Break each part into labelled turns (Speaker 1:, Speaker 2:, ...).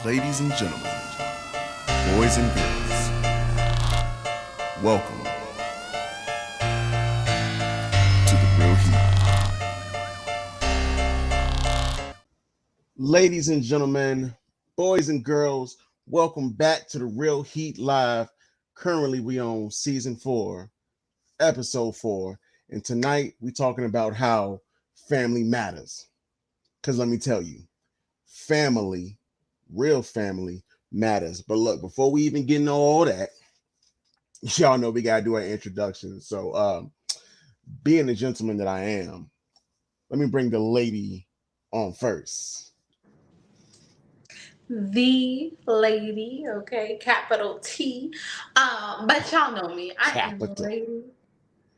Speaker 1: Ladies and gentlemen, boys and girls, welcome to the Real Heat. Ladies and gentlemen, boys and girls, welcome back to the Real Heat Live. Currently, we on season 4, episode 4, and tonight we talking about how family matters. Because let me tell you, family, real family matters. But look, before we even get into all that, y'all know we gotta do our introduction. So, being the gentleman that I am, let me bring the lady on first.
Speaker 2: The lady, okay, capital T. But y'all know me. I am a
Speaker 1: Capital.
Speaker 2: lady,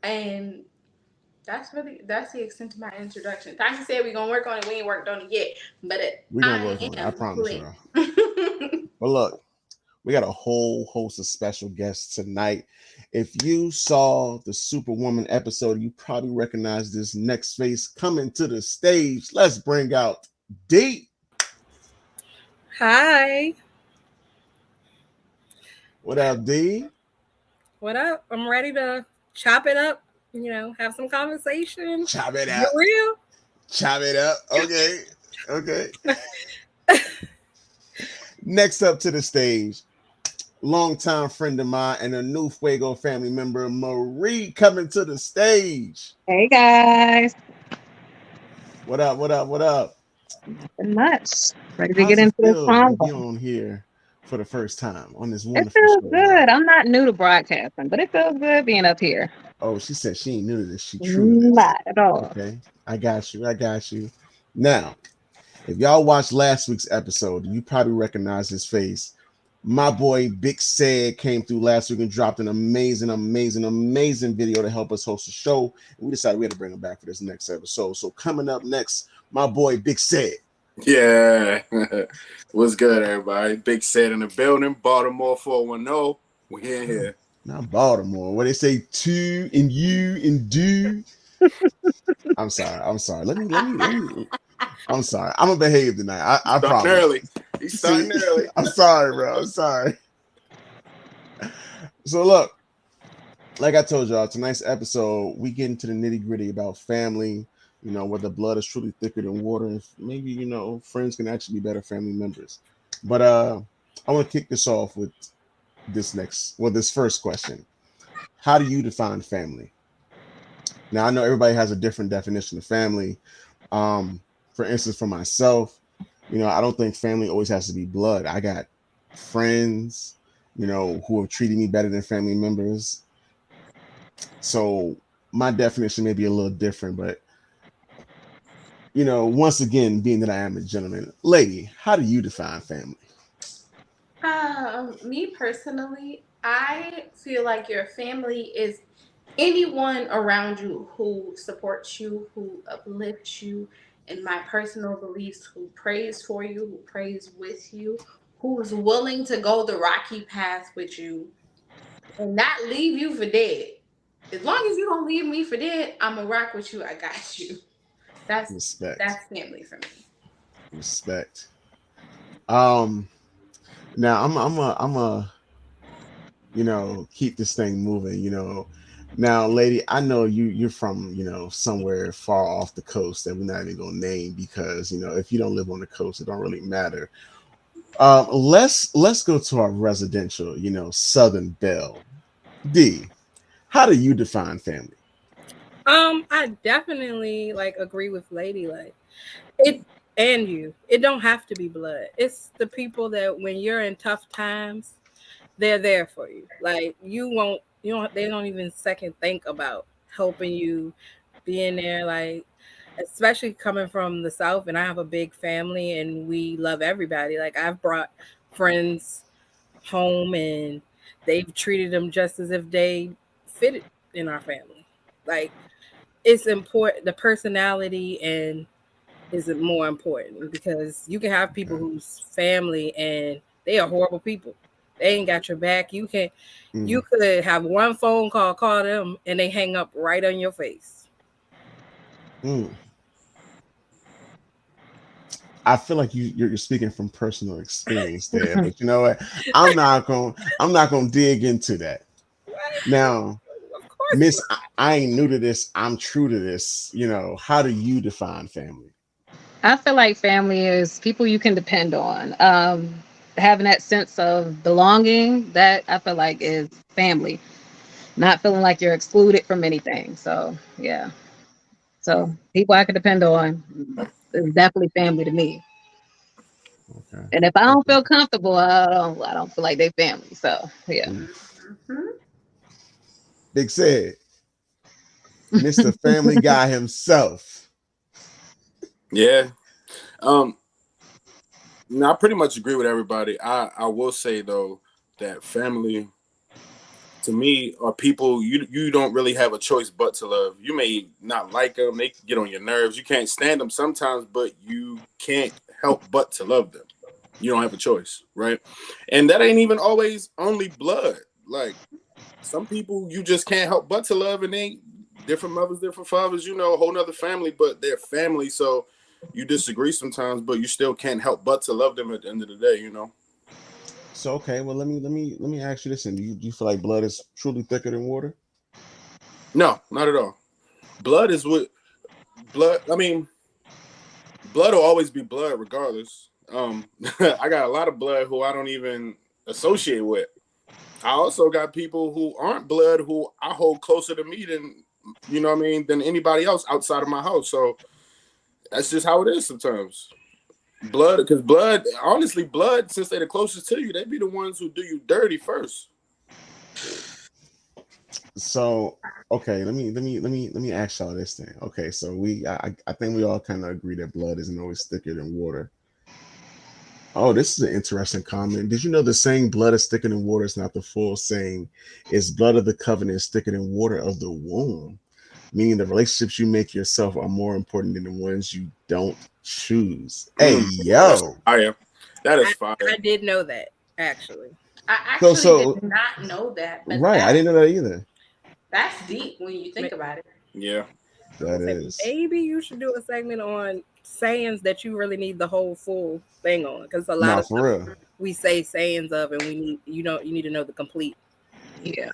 Speaker 2: and that's the extent of my introduction. Tanya said we're gonna work on it. We ain't worked on it yet, but
Speaker 1: We're gonna
Speaker 2: I
Speaker 1: work on it. I
Speaker 2: am the
Speaker 1: promise
Speaker 2: lady.
Speaker 1: y'all. But look, we got a whole host of special guests tonight. If you saw the Superwoman episode, you probably recognize this next face coming to the stage. Let's bring out D.
Speaker 3: Hi,
Speaker 1: What up, D?
Speaker 3: what up? I'm ready to chop it up, have some conversation.
Speaker 1: Chop it
Speaker 3: Get
Speaker 1: out.
Speaker 3: real.
Speaker 1: Chop it up. Okay. Okay. Next up to the stage, longtime friend of mine and a new Fuego family member, Marie, coming to the stage.
Speaker 4: Hey guys,
Speaker 1: What up? What up? What up?
Speaker 4: nothing much. Ready to get
Speaker 1: How's it
Speaker 4: into this
Speaker 1: feel to be
Speaker 4: convo.
Speaker 1: on here for the first time on this
Speaker 4: It
Speaker 1: wonderful
Speaker 4: feels
Speaker 1: show of mine?
Speaker 4: good. I'm not new to broadcasting, but it feels good being up here.
Speaker 1: Oh, she said she ain't new to this. She true to this.
Speaker 4: Not at all.
Speaker 1: Okay. I got you. I got you. Now, if y'all watched last week's episode, you probably recognize his face. My boy Big Said came through last week and dropped an amazing, amazing, amazing video to help us host the show. And we decided we had to bring him back for this next episode. So coming up next, my boy Big Said.
Speaker 5: Yeah. What's good, everybody? Big Set in the building. Baltimore 410. We in here.
Speaker 1: Not Baltimore. What they say, two and you and do. I'm sorry. I'm sorry. Let me. I'm sorry. I'm gonna behave tonight. I
Speaker 5: Starting
Speaker 1: promise.
Speaker 5: early. He's
Speaker 1: See,
Speaker 5: starting early.
Speaker 1: I'm sorry, bro. I'm sorry. So look, like I told y'all, tonight's episode, we get into the nitty gritty about family. You know, whether blood is truly thicker than water, and maybe friends can actually be better family members. But I want to kick this off with this first question. How do you define family? Now I know everybody has a different definition of family. Um, for instance, for myself, I don't think family always has to be blood. I got friends, who have treated me better than family members. So my definition may be a little different, but once again, being that I am a gentleman, lady, how do you define family?
Speaker 2: Me personally, I feel like your family is anyone around you who supports you, who uplifts you, in my personal beliefs, who prays for you, who prays with you, who is willing to go the rocky path with you and not leave you for dead. As long as you don't leave me for dead, I'm gonna rock with you. I got you. That's
Speaker 1: Respect,
Speaker 2: that's family for me.
Speaker 1: respect. Um, Now I'm a keep this thing moving. Now, lady, I know you're from somewhere far off the coast that we're not even gonna name because if you don't live on the coast, it don't really matter. Let's go to our residential, Southern Belle. D, how do you define family?
Speaker 3: I definitely agree with Lady. It and you. It don't have to be blood. It's the people that when you're in tough times, they're there for you. Like you don't they don't even second think about helping you being there. Like especially coming from the South, and I have a big family and we love everybody. Like I've brought friends home and they've treated them just as if they fitted in our family. Like it's important, the personality and is more important because you can have people
Speaker 1: Okay.
Speaker 3: whose family and they are horrible people. They ain't got your back. You
Speaker 1: Mm,
Speaker 3: could have one phone call them and they hang up right on your face.
Speaker 1: mm. I feel like you're speaking from personal experience there, but you know what? I'm not gonna dig into that. Now,
Speaker 3: Of course
Speaker 1: Miss,
Speaker 3: not.
Speaker 1: I ain't new to this. I'm true to this. How do you define family?
Speaker 4: I feel like family is people you can depend on. Having that sense of belonging, that I feel like is family. Not feeling like you're excluded from anything. So yeah. So people I can depend on is definitely family to me.
Speaker 1: Okay.
Speaker 4: And if I don't
Speaker 1: Okay.
Speaker 4: feel comfortable, I don't feel like they family. So yeah.
Speaker 1: Oof.
Speaker 2: Hmm.
Speaker 1: Big said, Mr. Family Guy himself.
Speaker 5: Yeah. Um, no, I pretty much agree with everybody. I will say though that family to me are people you don't really have a choice but to love. You may not like them; they get on your nerves. You can't stand them sometimes, but you can't help but to love them. You don't have a choice, right? And that ain't even always only blood. Like some people, you just can't help but to love, and they different mothers, different fathers. A whole nother family, but they're family. So you disagree sometimes, but you still can't help but to love them at the end of the day.
Speaker 1: So okay, well let me ask you this: and do you feel like blood is truly thicker than water?
Speaker 5: No, not at all. Blood is what blood. I mean, blood will always be blood regardless. I got a lot of blood who I don't even associate with. I also got people who aren't blood who I hold closer to me than what I mean than anybody else outside of my house. So that's just how it is sometimes. Blood, because blood, honestly, blood, since they're the closest to you, they be the ones who do you dirty first.
Speaker 1: So okay, let me ask y'all this thing. Okay, so I think we all kind of agree that blood isn't always thicker than water. Oh, this is an interesting comment. Did you know the saying "blood is thicker than water" is not the full saying? It's blood of the covenant is thicker than water of the womb, meaning the relationships you make yourself are more important than the ones you don't choose. Hey,
Speaker 5: That's
Speaker 1: yo.
Speaker 5: fire. That is
Speaker 3: I,
Speaker 5: fire.
Speaker 3: I did know that actually.
Speaker 2: I
Speaker 1: So
Speaker 2: actually did
Speaker 1: so
Speaker 2: not know that, but
Speaker 1: right, I didn't know that either.
Speaker 2: that's deep when you think
Speaker 3: May-
Speaker 2: about it.
Speaker 5: Yeah.
Speaker 3: I'm
Speaker 1: That
Speaker 3: gonna say
Speaker 1: is
Speaker 3: maybe you should do a segment on sayings that you really need the whole full thing on, because a lot
Speaker 1: no,
Speaker 3: of
Speaker 1: for
Speaker 3: stuff
Speaker 1: real.
Speaker 3: we say sayings of, and we need you need to know the complete.
Speaker 4: Yeah.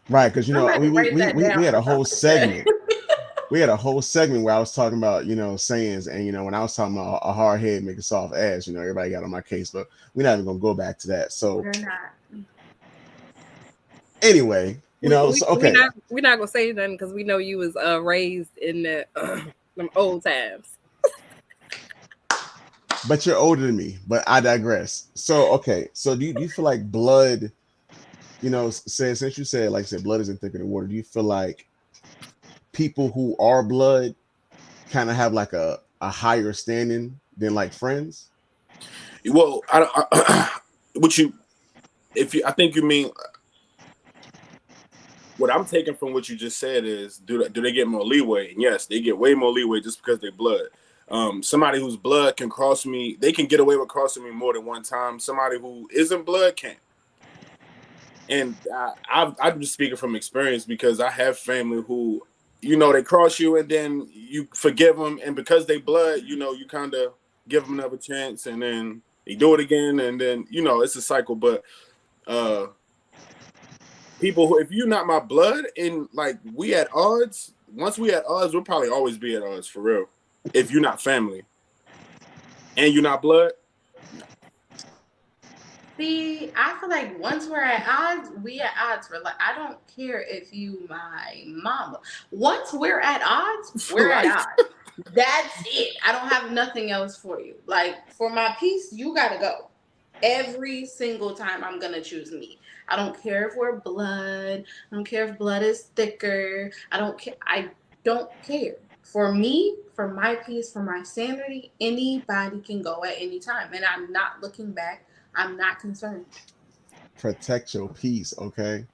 Speaker 1: Right, because
Speaker 2: I'm
Speaker 1: we,
Speaker 2: going to
Speaker 1: we
Speaker 2: write
Speaker 1: we
Speaker 2: that
Speaker 1: we we
Speaker 2: down
Speaker 1: had
Speaker 2: for
Speaker 1: a whole
Speaker 2: something to say.
Speaker 1: segment. We had a whole segment where I was talking about, sayings, and when I was talking about a hard head make a soft ass, everybody got on my case, but we're not even gonna go back to that. So
Speaker 2: We're not.
Speaker 1: anyway,
Speaker 3: We we
Speaker 1: so
Speaker 3: we
Speaker 1: okay,
Speaker 3: not we not gonna say nothing because we know you was raised in the them old times.
Speaker 1: but you're older than me, but I digress. So okay, so do you feel like blood, since you said, like I said, blood isn't thicker than water, do you feel like people who are blood kind of have like a higher standing than like friends?
Speaker 5: Well, what you, if you, I think you mean what I'm taking from what you just said is do they get more leeway? And yes, they get way more leeway just because they're blood. Somebody whose blood can cross me, they can get away with crossing me more than one time. Somebody who isn't blood can't. And I'm just speaking from experience because I have family who, they cross you and then you forgive them, and because they blood, you kind of give them another chance, and then they do it again, and then it's a cycle. But uh, people who, if you're not my blood and like we at odds, once we at odds, we'll probably always be at odds for real. If you're not family and you're not blood, no.
Speaker 2: See, I feel like once we're at odds, we at odds for like I don't care if you my mama. Once we're at odds,
Speaker 5: For
Speaker 2: we're at
Speaker 5: life.
Speaker 2: odds. That's it. I don't have nothing else for you. Like for my peace, you gotta go. Every single time I'm gonna choose me. I don't care if we're blood. I don't care if blood is thicker. I don't care. I don't care. For me, for my peace, for my sanity, anybody can go at any time. And I'm not looking back. I'm not concerned.
Speaker 1: Protect your peace, okay?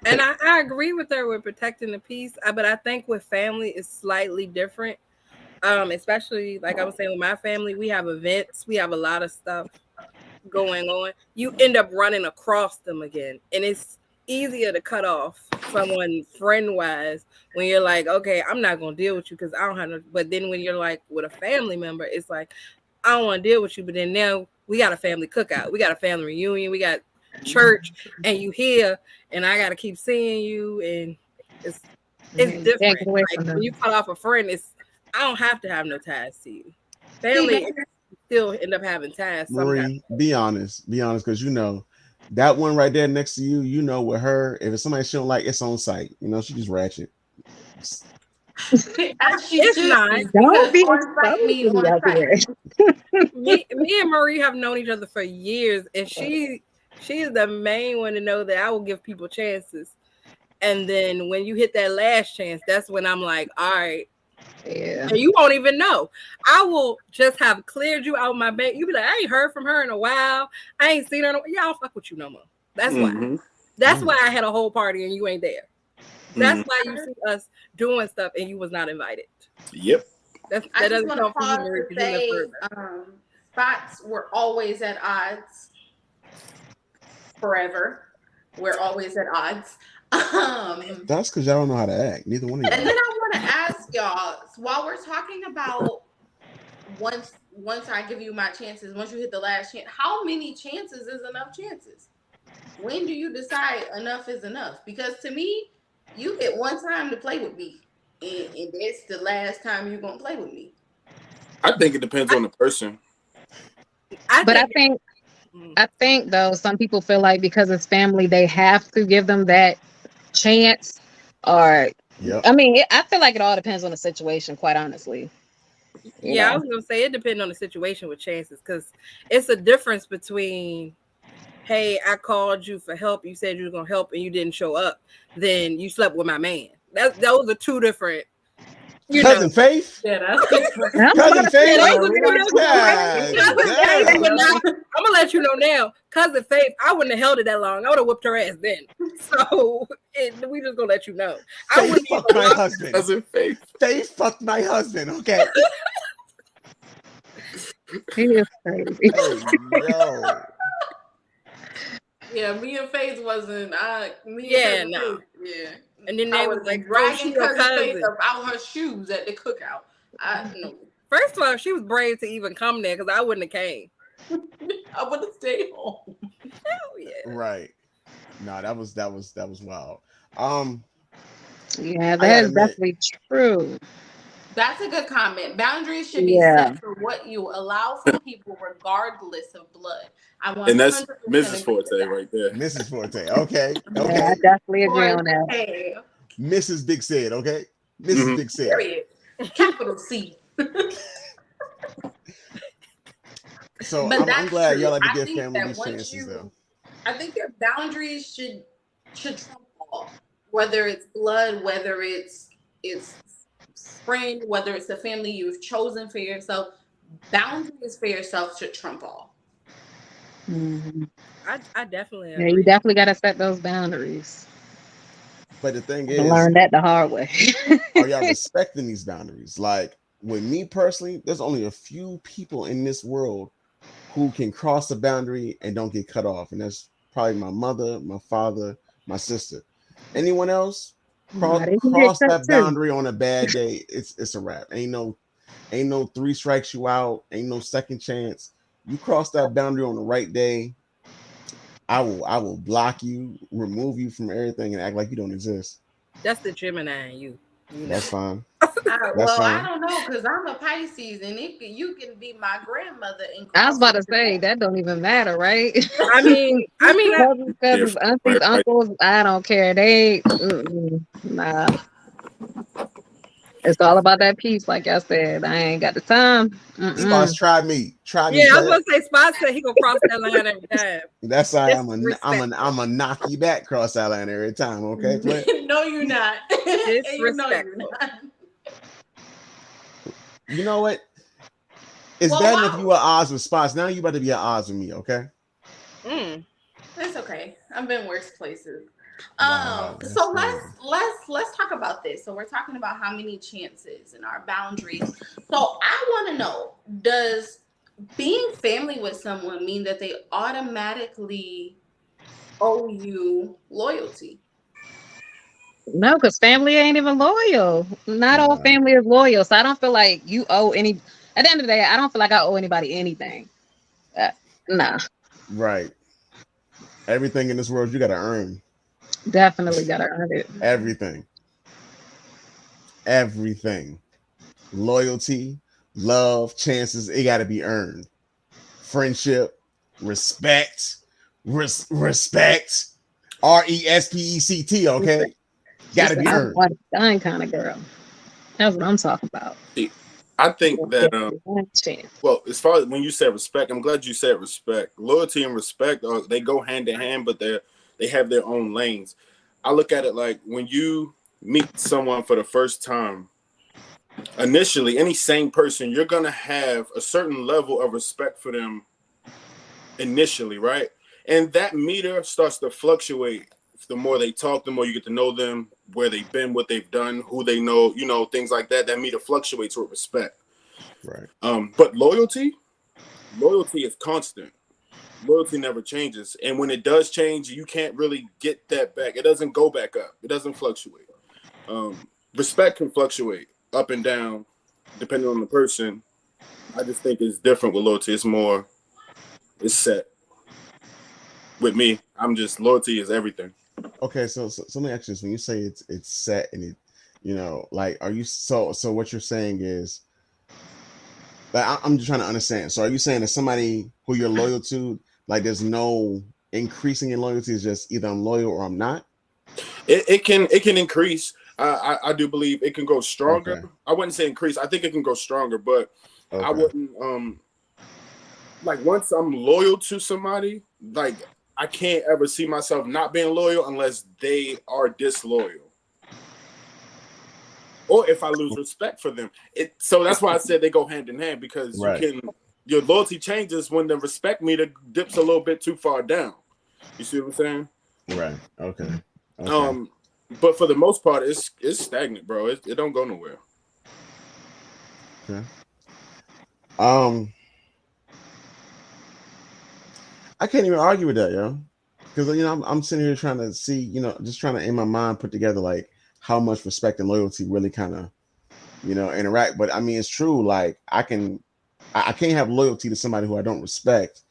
Speaker 3: And I agree with her with protecting the peace, but I think with family it's slightly different. Especially like I was saying with my family, we have events, we have a lot of stuff going on. You end up running across them again, and it's easier to cut off someone friend wise when you're like, okay, I'm not gonna deal with you because I don't have no. But then when you're like with a family member, it's like I don't want to deal with you. But then now we got a family cookout, we got a family reunion, we got church, and you here, and I got to keep seeing you, and it's
Speaker 4: Yeah,
Speaker 3: it's
Speaker 4: you can't
Speaker 3: different.
Speaker 4: get away
Speaker 3: Like
Speaker 4: from
Speaker 3: when
Speaker 4: them.
Speaker 3: you cut off a friend, it's I don't have to have no ties to you.
Speaker 2: See,
Speaker 3: Family still end up having ties sometimes.
Speaker 1: Marie, be honest, because you know that one right there next to you. You know, with her, if it's somebody she don't like, it's on site. You know, she just ratchet.
Speaker 2: as she
Speaker 3: It's
Speaker 2: should
Speaker 3: not.
Speaker 2: be,
Speaker 4: Don't
Speaker 2: because
Speaker 4: be
Speaker 2: on site mean
Speaker 4: exposing me
Speaker 2: on
Speaker 4: out
Speaker 2: site.
Speaker 4: there.
Speaker 3: Me and Marie have known each other for years, and she's the main one to know that I will give people chances. And then when you hit that last chance, that's when I'm like, all right,
Speaker 4: Yeah.
Speaker 3: and you won't even know. I will just have cleared you out my bank. You be like, I ain't heard from her in a while. I ain't seen her. Yeah, I don't fuck with you no more. That's why.
Speaker 5: Mm-hmm.
Speaker 3: That's why I had a whole party and you ain't there. That's
Speaker 5: Mm-hmm.
Speaker 3: why you see us doing stuff and you was not invited.
Speaker 5: Yep.
Speaker 2: I
Speaker 3: That
Speaker 2: just
Speaker 3: doesn't
Speaker 2: want to
Speaker 3: come from you,
Speaker 2: pause
Speaker 3: Marie,
Speaker 2: to
Speaker 3: because you live
Speaker 2: say,
Speaker 3: further.
Speaker 2: spots were always at odds forever. We're always at odds.
Speaker 1: That's because y'all don't know how to act. Neither one of
Speaker 2: And
Speaker 1: y'all.
Speaker 2: then I want to ask y'all, while we're talking about once I give you my chances, once you hit the last chance, how many chances is enough chances? When do you decide enough is enough? Because to me, you get one time to play with me, and that's the last time you're gonna play with me.
Speaker 5: I think it depends on the person.
Speaker 3: I
Speaker 4: But I
Speaker 3: think
Speaker 4: think
Speaker 3: mm,
Speaker 4: I think though some people feel like because it's family they have to give them that chance. Or
Speaker 1: Yep.
Speaker 4: I mean, I feel like it all depends on the situation. Quite honestly, you
Speaker 3: yeah, I
Speaker 4: know.
Speaker 3: was gonna say it depends on the situation with chances because it's a difference between hey, I called you for help, you said you were gonna help and you didn't show up, then you slept with my man. Those are two different, you know.
Speaker 1: Cousin Faith.
Speaker 2: Yeah, that's different.
Speaker 4: I'm about
Speaker 1: Cousin
Speaker 4: to say
Speaker 1: Faith.
Speaker 3: Those
Speaker 4: that.
Speaker 3: are
Speaker 2: We
Speaker 3: two
Speaker 2: don't
Speaker 3: different
Speaker 2: do
Speaker 1: God
Speaker 3: situations. Cousin Faith would
Speaker 1: damn.
Speaker 3: not. I'm gonna let you know now. Cousin Faith, I wouldn't have held it that long. I would have whipped her ass then. So we just gonna let you know. I
Speaker 1: Faith
Speaker 3: wouldn't
Speaker 1: fucked
Speaker 3: even
Speaker 1: my
Speaker 3: allow.
Speaker 1: husband.
Speaker 5: Cousin Faith.
Speaker 1: Faith fucked my husband. Okay.
Speaker 4: He is crazy.
Speaker 1: Hey, yo.
Speaker 2: Yeah, me and Faith wasn't. Me and
Speaker 3: Yeah,
Speaker 2: cousin
Speaker 3: no.
Speaker 2: Faith. Yeah,
Speaker 3: And then
Speaker 2: I
Speaker 3: they
Speaker 2: would
Speaker 3: was
Speaker 2: have been
Speaker 3: like, "Oh,
Speaker 2: dragging
Speaker 3: she your
Speaker 2: cousin Faith
Speaker 3: cousin."
Speaker 2: up out her shoes at the cookout. I no,
Speaker 3: First of all, she was brave to even come there because I wouldn't have came.
Speaker 2: I would have stayed home.
Speaker 3: Oh yeah.
Speaker 1: Right. No, that was wild. Um,
Speaker 4: Yeah,
Speaker 1: I
Speaker 4: that
Speaker 1: gotta
Speaker 4: is
Speaker 1: admit,
Speaker 4: definitely true.
Speaker 2: That's a good comment. Boundaries should be
Speaker 4: Yeah.
Speaker 2: set for what you allow from people, regardless of blood. I
Speaker 5: And that's
Speaker 2: 100%
Speaker 5: Mrs.
Speaker 2: agree with
Speaker 5: Forte
Speaker 2: that.
Speaker 5: right there.
Speaker 1: Mrs. Forte. Okay.
Speaker 4: Yeah, I
Speaker 1: Okay.
Speaker 4: definitely agree on that.
Speaker 2: Forte,
Speaker 1: Mrs. Big said. Okay. Mrs.
Speaker 5: Mm-hmm.
Speaker 1: Big said.
Speaker 2: period. Capital C.
Speaker 1: So
Speaker 2: But
Speaker 1: I'm
Speaker 2: that's
Speaker 1: glad y'all
Speaker 2: true.
Speaker 1: like to
Speaker 2: I
Speaker 1: give
Speaker 2: think
Speaker 1: family
Speaker 2: that
Speaker 1: these
Speaker 2: once
Speaker 1: chances though.
Speaker 2: you, I think your boundaries should trump all. Whether it's blood, whether it's friend, whether it's a family you've chosen for yourself, boundaries for yourself should trump all.
Speaker 4: Mhm.
Speaker 3: I definitely
Speaker 4: Yeah, you
Speaker 3: agree.
Speaker 4: definitely got to set those boundaries.
Speaker 1: But the thing
Speaker 4: I
Speaker 1: is,
Speaker 4: learned that the hard way.
Speaker 1: are y'all respecting these boundaries? Like with me personally, there's only a few people in this world who can cross the boundary and don't get cut off, and that's probably my mother, my father, my sister. Anyone else
Speaker 4: Nah, they can get
Speaker 1: cross
Speaker 4: cut
Speaker 1: that
Speaker 4: too.
Speaker 1: boundary on a bad day, it's a wrap. Ain't no three strikes you out, ain't no second chance. You cross that boundary on the right day, I will block you, remove you from everything, and act like you don't exist.
Speaker 3: That's the Gemini in you. You know.
Speaker 1: That's fine. That's
Speaker 2: Well, I
Speaker 1: fine.
Speaker 2: don't know because I'm a Pisces, and you can be my grandmother and
Speaker 4: I was
Speaker 2: cross
Speaker 4: about
Speaker 2: it.
Speaker 4: to say that don't even matter, right?
Speaker 3: I mean,
Speaker 4: Cousins,
Speaker 5: Different.
Speaker 4: aunties,
Speaker 5: Right, right.
Speaker 4: uncles, I don't care. Nah. It's all about that peace, like I said. I ain't got the time.
Speaker 1: Spots,
Speaker 4: Mm-mm.
Speaker 1: try me. Try me,
Speaker 3: yeah, I was
Speaker 1: player.
Speaker 3: gonna say Spot said he gonna cross that line every time.
Speaker 1: That's why
Speaker 3: Disrespectful.
Speaker 1: I'm a knock you back cross that line every time. Okay, player.
Speaker 2: No, you're not, and you know you're
Speaker 3: Disrespectful.
Speaker 2: not.
Speaker 1: You know what? It's
Speaker 2: Well,
Speaker 1: bad enough you
Speaker 2: wow,
Speaker 1: at odds with spots. Now you about to be at odds with me. Okay.
Speaker 3: Mm.
Speaker 2: that's okay. I've been worse places.
Speaker 1: Wow, that's
Speaker 2: So
Speaker 1: crazy.
Speaker 2: let's talk about this. So we're talking about how many chances and our boundaries. So I want to know: does being family with someone mean that they automatically owe you loyalty?
Speaker 4: No, because family ain't even loyal. Not all
Speaker 1: Nah.
Speaker 4: family is loyal. So I don't feel like you owe any. At the end of the day, I don't feel like I owe anybody anything. Uh, nah,
Speaker 1: Right. Everything in this world you gotta earn.
Speaker 4: definitely gotta earn it.
Speaker 1: Everything. Everything. Loyalty, love, chances, it gotta be earned. Friendship, respect, respect. RESPECT, okay?
Speaker 4: She
Speaker 1: Gotta
Speaker 4: said,
Speaker 1: be
Speaker 4: "I'm a
Speaker 1: earned.
Speaker 4: one done kind of girl." That's what I'm talking about.
Speaker 5: See, I think that
Speaker 4: One chance.
Speaker 5: well, as far as when you said respect, I'm glad you said respect. Loyalty and respect they go hand in hand, but they have their own lanes. I look at it like when you meet someone for the first time, initially, any sane person, you're gonna have a certain level of respect for them initially, right? And that meter starts to fluctuate. The more they talk, the more you get to know them, where they've been, what they've done, who they know, things like that. That meter fluctuates with respect.
Speaker 1: Right.
Speaker 5: But loyalty is constant. Loyalty never changes, and when it does change, you can't really get that back. It doesn't go back up. It doesn't fluctuate. Respect can fluctuate up and down depending on the person. I just think it's different with loyalty. It's set. With me, I'm just loyalty is everything.
Speaker 1: Okay, so let me ask you this. When you say it's set and it, like are you so what you're saying is like I'm just trying to understand. So are you saying that somebody who you're loyal to, like there's no increasing in loyalty, is just either I'm loyal or I'm not?
Speaker 5: It can increase. I do believe it can go stronger.
Speaker 1: Okay.
Speaker 5: I wouldn't say increase. I think it can go stronger, but I
Speaker 1: Okay.
Speaker 5: wouldn't like once I'm loyal to somebody, like I can't ever see myself not being loyal unless they are disloyal. Or if I lose respect for them. So that's why I said they go hand in hand because
Speaker 1: Right.
Speaker 5: your loyalty changes when the respect meter dips a little bit too far down. You see what I'm saying?
Speaker 1: Right. Okay. Okay.
Speaker 5: But for the most part, it's stagnant, bro. It don't go nowhere.
Speaker 1: Okay. Um, I can't even argue with that, yo. Because I'm sitting here trying to see, just trying to in my mind put together like how much respect and loyalty really kind of, interact. But I mean, it's true. Like I can't have loyalty to somebody who I don't respect,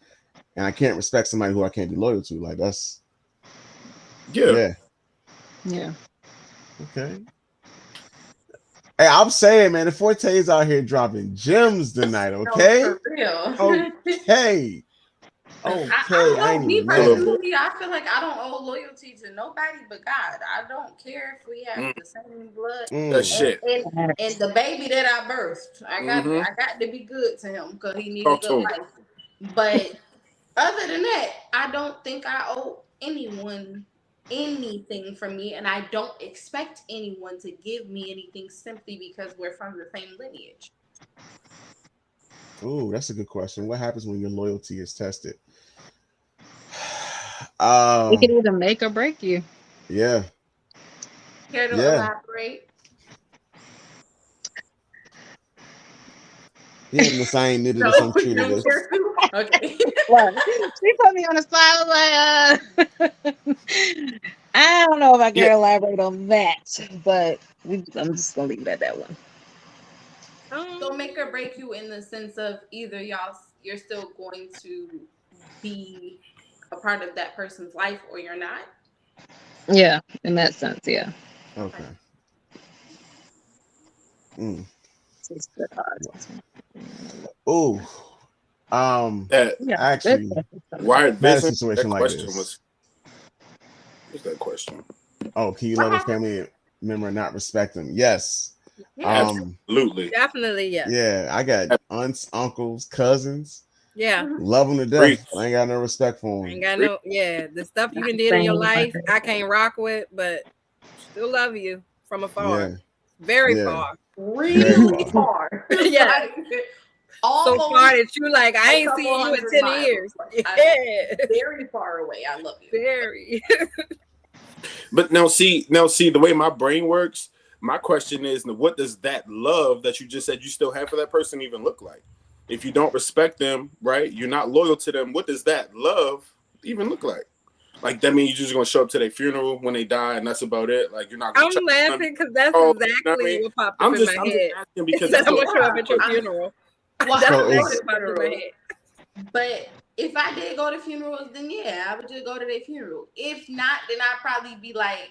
Speaker 1: and I can't respect somebody who I can't be loyal to. Like that's
Speaker 5: Yeah.
Speaker 1: yeah.
Speaker 4: Yeah.
Speaker 1: Okay. Hey, I'm saying, man, the Forte's out here dropping gems tonight.
Speaker 2: No,
Speaker 1: Okay.
Speaker 2: for real.
Speaker 1: Okay.
Speaker 2: I
Speaker 1: Okay.
Speaker 2: don't
Speaker 1: I
Speaker 2: know.
Speaker 1: ain't
Speaker 2: Me
Speaker 1: even
Speaker 5: A little
Speaker 1: mad.
Speaker 5: bit.
Speaker 2: personally, I feel like I don't owe loyalty to nobody but God. I don't care if we have
Speaker 5: Mm,
Speaker 2: the same blood.
Speaker 5: that
Speaker 1: Mm,
Speaker 2: And,
Speaker 5: shit.
Speaker 2: and and the baby that I birthed,
Speaker 5: Mm-hmm.
Speaker 2: I got to be good to him because he need a
Speaker 5: Talk
Speaker 2: good
Speaker 5: to him.
Speaker 2: life. But other than that, I don't think I owe anyone anything from me, and I don't expect anyone to give me anything simply because we're from the same lineage.
Speaker 1: ooh, that's a good question. What happens when your loyalty is tested?
Speaker 4: It can
Speaker 1: Um,
Speaker 4: either make or break you.
Speaker 1: yeah,
Speaker 2: Care to
Speaker 1: yeah,
Speaker 2: elaborate?
Speaker 1: yeah. Miss, I ain't new to this.
Speaker 2: No,
Speaker 1: I'm
Speaker 2: you
Speaker 1: true to
Speaker 2: don't
Speaker 1: this.
Speaker 2: care to? Okay.
Speaker 4: Look, she put me on the spot. I was like, I don't know if I
Speaker 5: Yeah.
Speaker 4: can elaborate on that, but I'm just gonna leave it at that one.
Speaker 2: So make or break you in the sense of either you're still going to be a part of that person's life or you're not.
Speaker 4: Yeah, in that sense, yeah.
Speaker 2: Okay.
Speaker 1: Okay. Mm.
Speaker 4: It's good odds.
Speaker 1: Ooh.
Speaker 5: That
Speaker 4: Yeah, good
Speaker 1: Actually,
Speaker 4: questions coming
Speaker 5: why
Speaker 4: up.
Speaker 1: I had a
Speaker 5: Vincent? That
Speaker 1: situation like
Speaker 5: question
Speaker 1: this.
Speaker 5: was that question?
Speaker 1: Oh, can you
Speaker 2: What
Speaker 1: love a
Speaker 2: happened?
Speaker 1: family member and not respect them? Yes.
Speaker 2: Yeah.
Speaker 5: Absolutely.
Speaker 3: Definitely yes.
Speaker 1: Yeah, I got aunts, uncles, cousins.
Speaker 3: Yeah.
Speaker 2: Mhm.
Speaker 1: Love them to death.
Speaker 5: Preach.
Speaker 1: But I ain't got no respect for
Speaker 3: I ain't
Speaker 1: them.
Speaker 3: got
Speaker 5: Preach.
Speaker 3: no, yeah, the stuff you
Speaker 4: Not
Speaker 3: done
Speaker 4: the
Speaker 3: did in your
Speaker 4: same.
Speaker 3: life, I can't rock with, but still love you from afar.
Speaker 1: Yeah,
Speaker 3: Very
Speaker 1: yeah.
Speaker 3: far.
Speaker 1: Very
Speaker 2: Really
Speaker 1: far.
Speaker 2: far.
Speaker 3: Yeah.
Speaker 2: Like
Speaker 3: So far
Speaker 2: almost
Speaker 3: that you like, I
Speaker 2: a
Speaker 3: ain't
Speaker 2: couple
Speaker 3: seen you in
Speaker 2: hundred
Speaker 3: 10
Speaker 2: miles.
Speaker 3: years.
Speaker 2: I,
Speaker 3: Yeah.
Speaker 2: very far away. I love you.
Speaker 3: Very.
Speaker 5: But now see the way my brain works. My question is, now, what does that love that you just said you still have for that person even look like? If you don't respect them, right? You're not loyal to them. What does that love even look like? Like that means you're just gonna show up to their funeral when they die, and that's about it. Like you're not gonna
Speaker 3: I'm
Speaker 5: check on them.
Speaker 3: laughing because that's
Speaker 5: Oh, you know what I
Speaker 3: exactly
Speaker 5: mean?
Speaker 3: what popped up
Speaker 5: I'm
Speaker 3: in
Speaker 5: just
Speaker 3: my
Speaker 5: I'm just
Speaker 3: head.
Speaker 5: asking
Speaker 3: He
Speaker 5: because
Speaker 3: said,
Speaker 5: that's
Speaker 3: I'm
Speaker 5: what
Speaker 3: going to show up
Speaker 2: Yeah.
Speaker 3: at your
Speaker 5: my
Speaker 2: I'm
Speaker 3: funeral.
Speaker 2: Well,
Speaker 3: That's
Speaker 2: I
Speaker 1: So
Speaker 2: don't go
Speaker 3: exactly
Speaker 2: to
Speaker 1: it's
Speaker 3: what popped in my
Speaker 2: funerals,
Speaker 3: head.
Speaker 2: but if I did go to funerals, then yeah, I would just go to their funeral. If not, then I'd probably be like,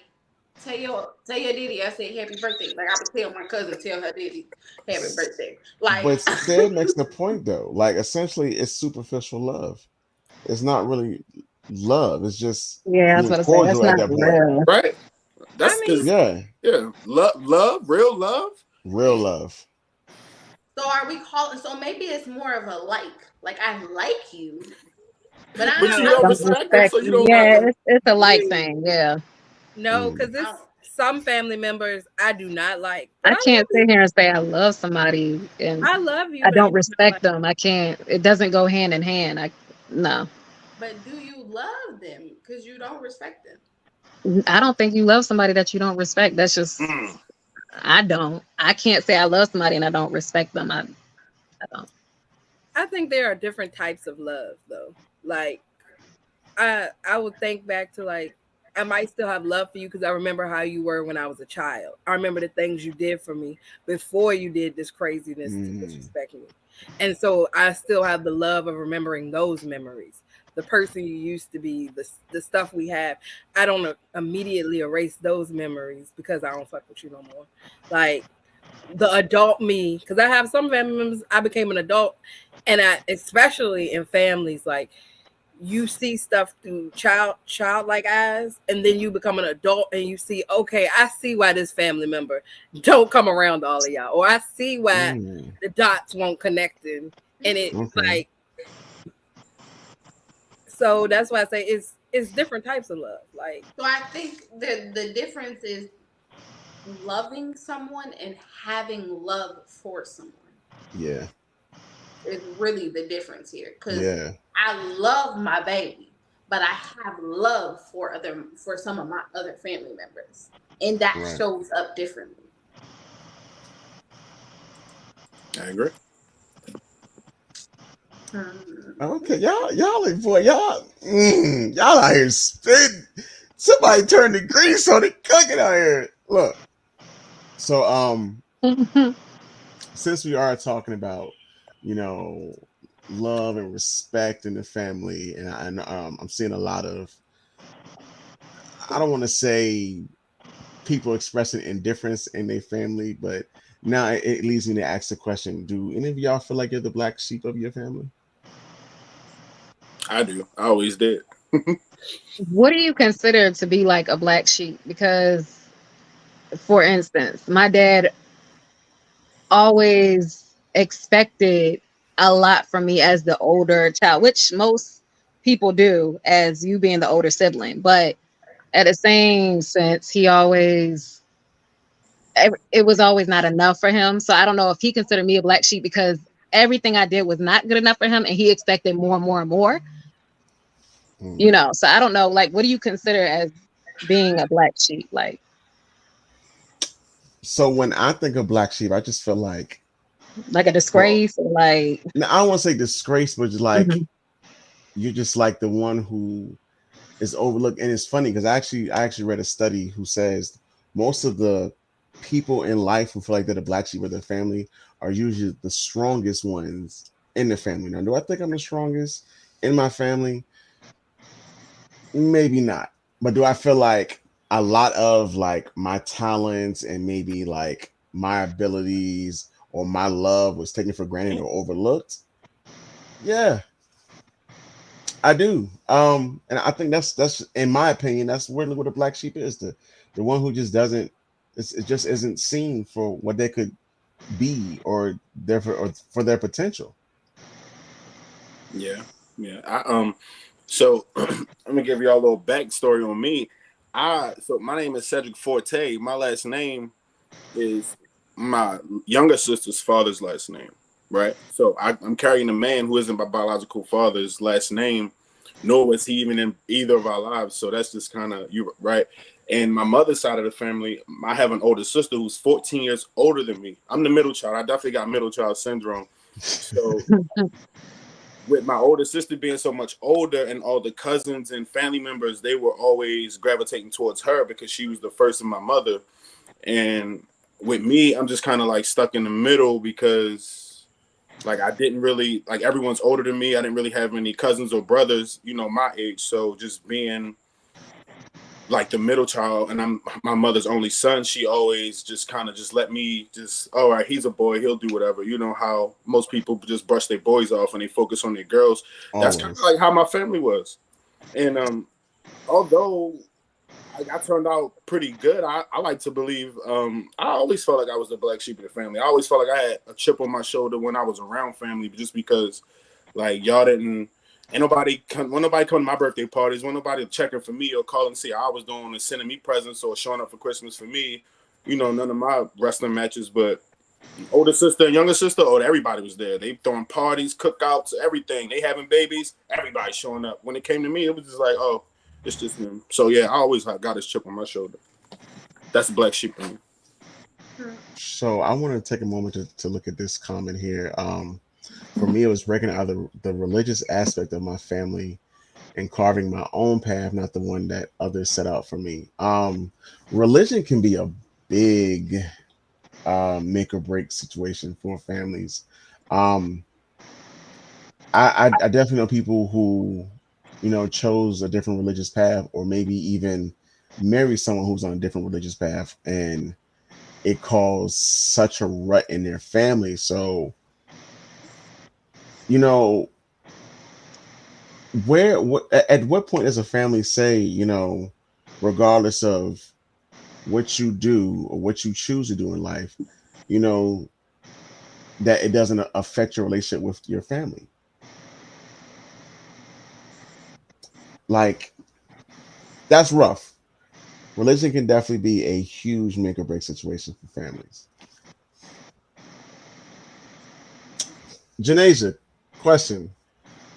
Speaker 2: tell your daddy I said happy birthday. Like I would tell my cousin, tell her daddy happy birthday. Like
Speaker 1: but Sid makes the point though. Like essentially, it's superficial love. It's not really love. It's just
Speaker 4: Yeah, I was
Speaker 1: being
Speaker 4: about to say that's
Speaker 1: cordial at
Speaker 4: not
Speaker 1: that point.
Speaker 4: real.
Speaker 5: Right.
Speaker 3: I
Speaker 5: That's
Speaker 3: mean,
Speaker 5: because
Speaker 1: Yeah,
Speaker 5: yeah, love, real love.
Speaker 1: real love.
Speaker 2: so are we calling? So maybe it's more of a like. Like I like you, but
Speaker 5: But you
Speaker 2: I
Speaker 3: no,
Speaker 5: don't
Speaker 4: Don't
Speaker 2: don't
Speaker 5: respect them,
Speaker 4: respect.
Speaker 5: so you don't got
Speaker 4: Yeah,
Speaker 5: to.
Speaker 4: it's a like
Speaker 3: yeah,
Speaker 4: thing. Yeah,
Speaker 3: no, because
Speaker 1: Mm.
Speaker 2: I
Speaker 3: it's
Speaker 2: don't.
Speaker 3: some family members I do not like, but
Speaker 4: I
Speaker 3: I love
Speaker 4: can't sit
Speaker 3: you.
Speaker 4: here and say I love somebody and
Speaker 3: I love you,
Speaker 4: I
Speaker 3: but I
Speaker 4: don't
Speaker 3: do not
Speaker 4: respect
Speaker 3: like
Speaker 4: them. I can't. It doesn't go hand in hand. I no.
Speaker 2: But do you love them? Because you don't respect them.
Speaker 4: I don't think you love somebody that you don't respect. That's just
Speaker 5: Mm.
Speaker 4: I don't. I can't say I love somebody and I don't respect them. I don't.
Speaker 3: I think there are different types of love though. Like I would think back to like I might still have love for you because I remember how you were when I was a child. I remember the things you did for me before you did this craziness to
Speaker 1: Mm.
Speaker 3: disrespect me. And so I still have the love of remembering those memories. The person you used to be, the stuff we have. I don't immediately erase those memories because I don't fuck with you no more. Like the adult me, because I have some family members, I became an adult, and I, especially in families, like you see stuff through childlike eyes, and then you become an adult and you see, okay, I see why this family member don't come around all of y'all, or I see why
Speaker 1: Mm.
Speaker 3: the dots won't connect and it
Speaker 1: Okay.
Speaker 3: like so that's why I say it's different types of love. Like
Speaker 2: So I think the difference is loving someone and having love for someone
Speaker 1: Yeah.
Speaker 2: is really the difference here. Because
Speaker 1: Yeah.
Speaker 2: I love my baby, but I have love for some of my other family members, and that
Speaker 1: Right.
Speaker 2: shows up differently.
Speaker 5: I agree.
Speaker 2: Hmm.
Speaker 1: Okay. Y'all like boy. Y'all out here spitting. Somebody turned the grease on the cooking out here. Look. So since we are talking about, you know, love and respect in the family, and I'm seeing a lot of, I don't want to say people expressing indifference in their family, but now it leads me to ask the question: do any of y'all feel like you're the black sheep of your family?
Speaker 5: I do. I always did.
Speaker 4: What do you consider to be like a black sheep? Because, for instance, my dad always expected a lot from me as the older child, which most people do as you being the older sibling. But at the same sense, it was always not enough for him. So I don't know if he considered me a black sheep because everything I did was not good enough for him and he expected more and more and more,
Speaker 1: Hmm.
Speaker 4: So I don't know, like, what do you consider as being a black sheep?
Speaker 1: So when I think of black sheep, I just feel
Speaker 4: Like a
Speaker 1: well,
Speaker 4: disgrace or like
Speaker 1: now I don't want to say disgrace, but just like
Speaker 4: mhm.
Speaker 1: you're just like the one who is overlooked. And it's funny because I actually read a study who says most of the people in life who feel like they're the black sheep of their family are usually the strongest ones in the family. Now, do I think I'm the strongest in my family? Maybe not. But do I feel like a lot of like my talents and maybe like my abilities or my love was taken for granted or overlooked? Yeah, I do. And I think that's in my opinion, that's really what a black sheep is. The one who just doesn't it just isn't seen for what they could be or for their potential.
Speaker 5: Yeah, yeah. So let me give y'all a little backstory on me. So my name is Cedric Forte. My last name is my younger sister's father's last name, right? So I'm carrying a man who isn't my biological father's last name, nor was he even in either of our lives. So that's just kind of you, right? And my mother's side of the family, I have an older sister who's 14 years older than me. I'm the middle child. I definitely got middle child syndrome. So with my older sister being so much older and all the cousins and family members, they were always gravitating towards her because she was the first of my mother. And with me, I'm just kind of like stuck in the middle because Like I didn't really like everyone's older than me. I didn't really have any cousins or brothers, my age. So just being like the middle child and I'm my mother's only son, she always just kind of just let me just, all right, he's a boy, he'll do whatever. You know how most people just brush their boys off and they focus on their girls. That's kind of
Speaker 1: Always.
Speaker 5: like how my family was. And although I turned out pretty good. I like to believe. I always felt like I was the black sheep of the family. I always felt like I had a chip on my shoulder when I was around family, just because, like, y'all didn't. Ain't nobody come. When nobody come to my birthday parties, when nobody checking for me or calling to see how I was doing and sending me presents or showing up for Christmas for me. None of my wrestling matches, but older sister and younger sister, oh, everybody was there. They throwing parties, cookouts, everything. They having babies, everybody showing up. When it came to me, it was just like, oh, it's just him. So yeah, I always got this chip on my shoulder. That's black sheep in me.
Speaker 1: So I want to take a moment to look at this comment here. For me, it was breaking out the religious aspect of my family and carving my own path, not the one that others set out for me. Religion can be a big make or break situation for families. Um, I definitely know people who, chose a different religious path, or maybe even marry someone who's on a different religious path, and it caused such a rut in their family. So, you know, at what point does a family say, regardless of what you do or what you choose to do in life, you know, that it doesn't affect your relationship with your family? Like, that's rough. Religion can definitely be a huge make or break situation for families. Janasia, question.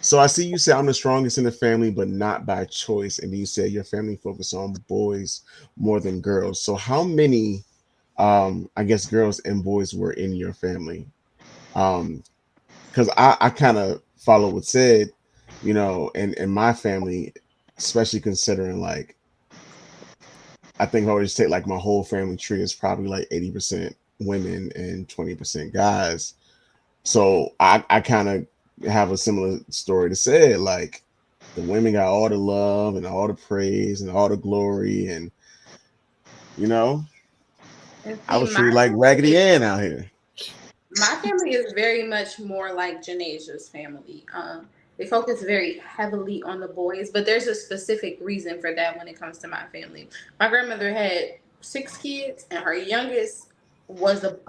Speaker 1: So I see you say I'm the strongest in the family, but not by choice. And you say your family focus on boys more than girls. So how many, I guess, girls and boys were in your family? Because I kind of follow what said, and in my family, especially considering like, I think if I would just take like my whole family tree is probably like 80% women and 20% guys. So I kind of have a similar story to say. Like the women got all the love and all the praise and all the glory, and you know,
Speaker 2: And
Speaker 1: I
Speaker 2: see,
Speaker 1: was treated like Raggedy Ann out here.
Speaker 2: my family is very much more like Janasia's family. They focus very heavily on the boys, but there's a specific reason for that when it comes to my family. My grandmother had 6 kids, and her youngest was the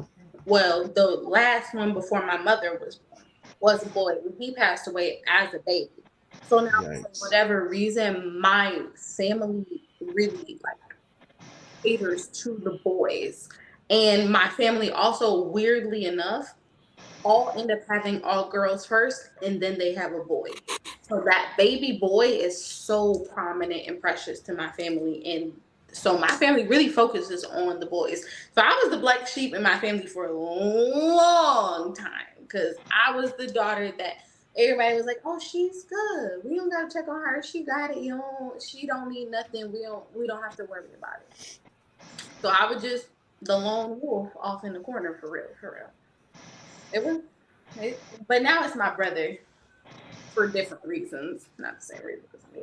Speaker 2: last one before my mother was born was a boy. And he passed away as a baby. So now, for
Speaker 1: Yikes.
Speaker 2: whatever reason, my family really like caters to the boys. And my family also, weirdly enough, all end up having all girls first, and then they have a boy. So that baby boy is so prominent and precious to my family. And so my family really focuses on the boys. So I was the black sheep in my family for a long time because I was the daughter that everybody was like, "Oh, she's good. We don't gotta check on her. She got it. She don't need nothing. We don't have to worry about it." So I was just the lone wolf off in the corner for real, for real. It was, but now it's my brother for different reasons, not the same reasons as me.